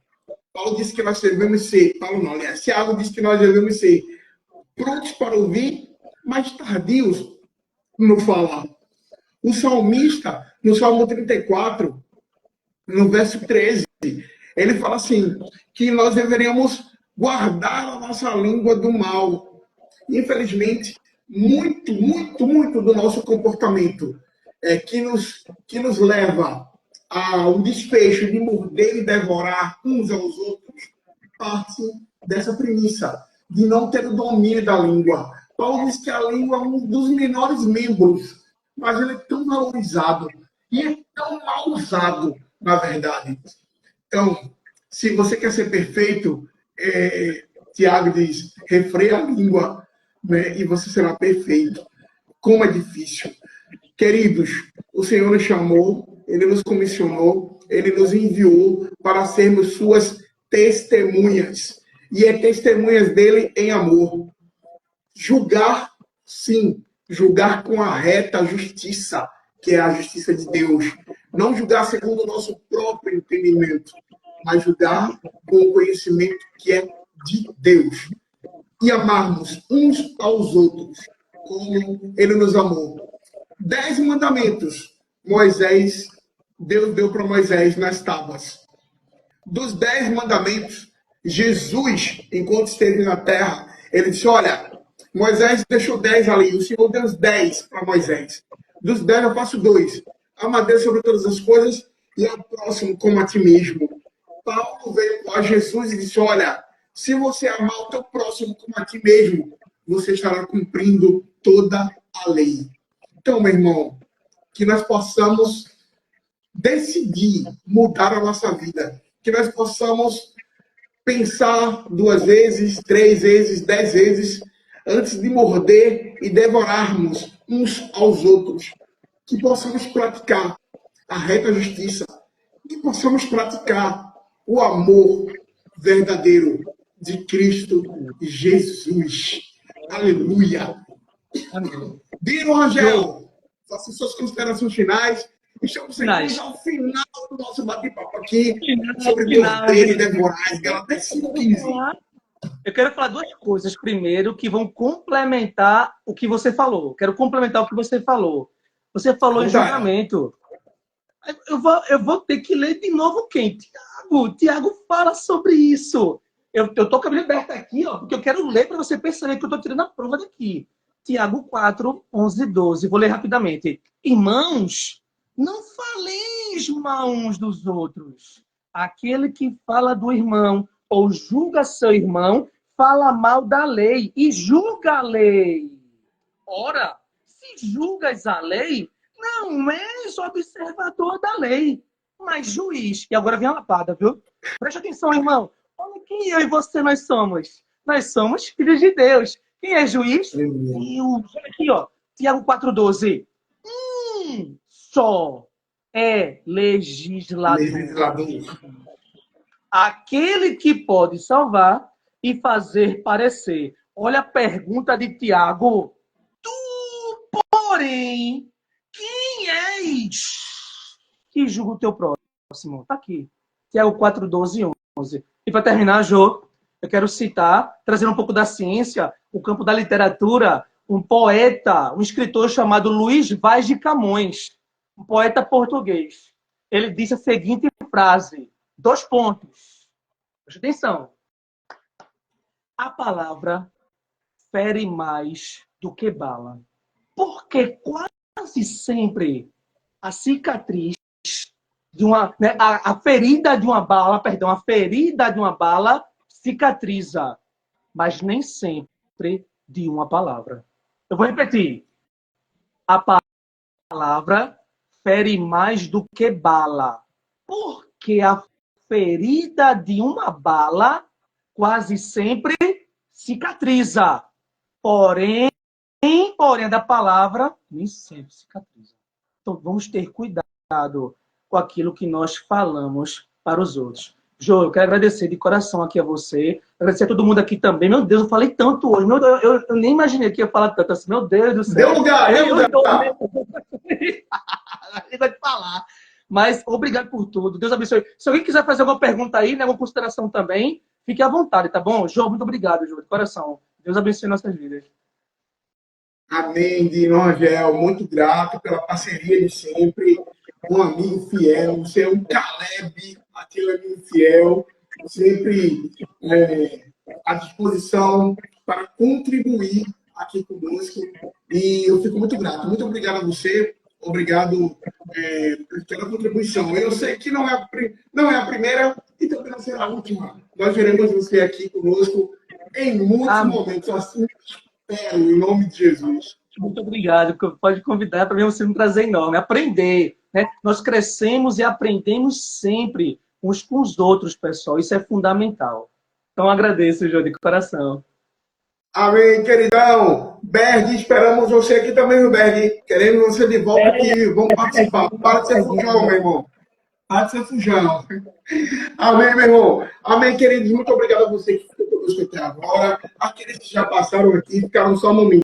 Paulo disse que nós devemos ser, Paulo não, aliás, Tiago disse que nós devemos ser prontos para ouvir, mas tardios no falar. O salmista, no Salmo 34, no verso 13, ele fala assim, que nós deveríamos guardar a nossa língua do mal. Infelizmente, muito do nosso comportamento que nos leva a um desfecho de morder e devorar uns aos outros, parte dessa premissa de não ter o domínio da língua. Paulo diz que a língua é um dos menores membros, mas ele é tão valorizado e é tão mal usado, na verdade. Então, se você quer ser perfeito, Tiago diz, refreia a língua, né, e você será perfeito. Como é difícil. Queridos, o Senhor nos chamou, Ele nos comissionou, Ele nos enviou para sermos suas testemunhas. E é testemunhas dele em amor. Julgar, sim. Julgar com a reta justiça, que é a justiça de Deus. Não julgar segundo o nosso próprio entendimento, mas julgar com o conhecimento que é de Deus. E amarmos uns aos outros, como Ele nos amou. 10 mandamentos, Deus deu para Moisés nas tábuas. Dos 10 mandamentos, Jesus, enquanto esteve na terra, ele disse: Olha, Moisés deixou 10 ali, o Senhor deu os 10 para Moisés. Dos 10 eu faço 2. Ama a Deus sobre todas as coisas e ao próximo como a ti mesmo. Paulo veio a Jesus e disse: Olha, se você amar o teu próximo como a ti mesmo, você estará cumprindo toda a lei. Então, meu irmão, que nós possamos decidir mudar a nossa vida, que nós possamos pensar 2 vezes, 3 vezes, 10 vezes antes de morder e devorarmos uns aos outros, que possamos praticar a reta justiça, que possamos praticar o amor verdadeiro de Cristo Jesus. Aleluia. Amém. Dino Rangel, faça suas considerações finais. Estamos chegando ao final do nosso bate-papo aqui sobre morder e devorar Gálatas 5:15. Eu quero falar duas coisas primeiro que vão complementar o que você falou. Quero complementar o que você falou. Você falou em julgamento. Eu vou ter que ler de novo quem? Tiago. Tiago fala sobre isso. Eu tô com a Bíblia aberta aqui, ó, porque eu quero ler para você perceber que eu estou tirando a prova daqui. Tiago 4, 11 e 12. Vou ler rapidamente. Irmãos, não faleis mal uns dos outros. Aquele que fala do irmão ou julga seu irmão, fala mal da lei e julga a lei. Ora, se julgas a lei, não és observador da lei, mas juiz. E agora vem a lapada, viu? Presta atenção, irmão. Olha quem eu e você nós somos. Nós somos filhos de Deus. Quem é juiz? Deus. Olha aqui, ó. Tiago 4,12. Só é legislador. Aquele que pode salvar e fazer parecer. Olha a pergunta de Tiago. Tu, porém, quem és que julga o teu próximo? Tá aqui. Tiago 4, 12 e 11. E para terminar, Jô, eu quero citar, trazendo um pouco da ciência, o campo da literatura, um poeta, um escritor chamado Luís Vaz de Camões, um poeta português. Ele disse a seguinte frase, 2 pontos. Presta atenção. A palavra fere mais do que bala. Porque quase sempre a cicatriz de uma, né, a ferida de uma bala, perdão, a ferida de uma bala cicatriza, mas nem sempre de uma palavra. Eu vou repetir. A palavra fere mais do que bala. Porque a ferida de uma bala quase sempre cicatriza. Porém, a da palavra nem sempre cicatriza. Então, vamos ter cuidado com aquilo que nós falamos para os outros. Jô, eu quero agradecer de coração aqui a você, agradecer a todo mundo aqui também. Meu Deus, eu falei tanto hoje. Meu Deus, eu nem imaginei que ia falar tanto assim. Meu Deus do céu. Deu lugar, deu lugar. Eu de falar. Mas obrigado por tudo. Deus abençoe. Se alguém quiser fazer alguma pergunta aí, né, alguma consideração também, fique à vontade, tá bom? Jô, muito obrigado, Jô, de coração. Deus abençoe nossas vidas. Amém, Dino Rangel. Muito grato pela parceria de sempre. Um amigo fiel. Você é um Caleb, aquele amigo fiel. Sempre à disposição para contribuir aqui conosco. E eu fico muito grato. Muito obrigado a você. Obrigado pela contribuição. Eu sei que não é a primeira e também não será a última. Nós veremos você aqui conosco em muitos momentos. Assim, em nome de Jesus. Muito obrigado. Pode convidar, para mim vai ser um prazer enorme. Aprender, né? Nós crescemos e aprendemos sempre uns com os outros, pessoal. Isso é fundamental. Então agradeço, Jô, de coração. Amém, queridão. Berg, esperamos você aqui também, meu Berg. Queremos você de volta aqui. Vamos participar. Para de ser fujão, meu irmão. Para de ser fujão. Amém, meu irmão. Amém, queridos. Muito obrigado a você que ficou conosco até agora. Aqueles que já passaram aqui, ficaram só um momento.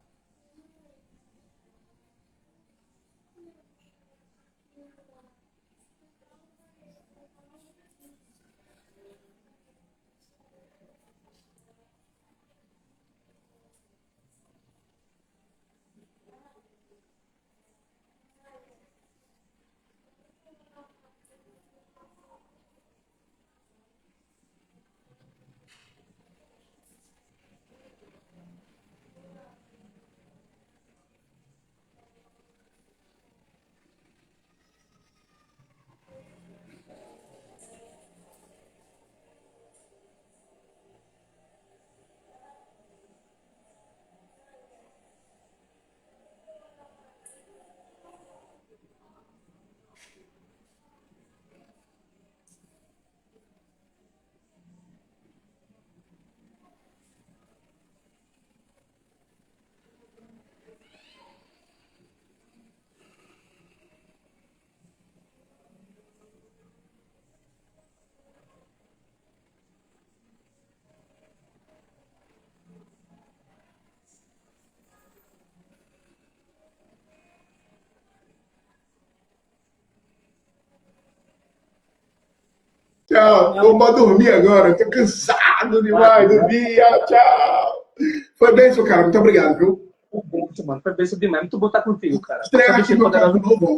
Tchau. Vou pra dormir agora. Eu tô cansado demais do dia. Tchau. Foi bem, cara. Muito obrigado, viu? Foi bem, mano. Foi bem demais. Muito bom estar contigo, cara. Estreia aqui meu copo novo.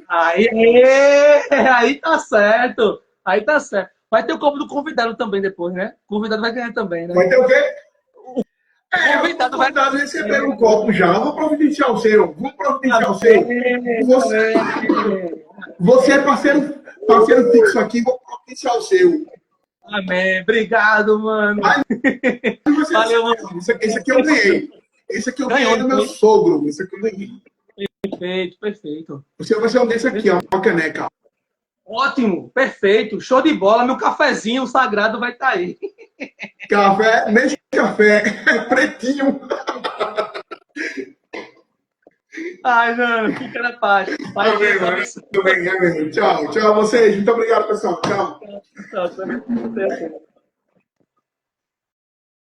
Aí tá certo. Aí tá certo. Vai ter o copo do convidado também depois, né? O convidado vai ganhar também, né? Vai ter o quê? O convidado vai receber um copo já. Vou providenciar o seu. Vou providenciar o seu. Você é parceiro fixo aqui. Vou providenciar o seu. Amém. Obrigado, mano. Valeu, mano. Esse aqui eu ganhei. Esse aqui eu ganhei do meu sogro. Esse aqui eu ganhei. Perfeito, perfeito. Você vai ser um desse aqui, ó. Uma caneca. Ótimo, perfeito. Show de bola. Meu cafezinho sagrado vai estar aí. Café, nesse café. Pretinho. Ai, mano, fica na paz. Tudo bem. Tchau, tchau a vocês. Muito obrigado, pessoal. Tchau. Tchau.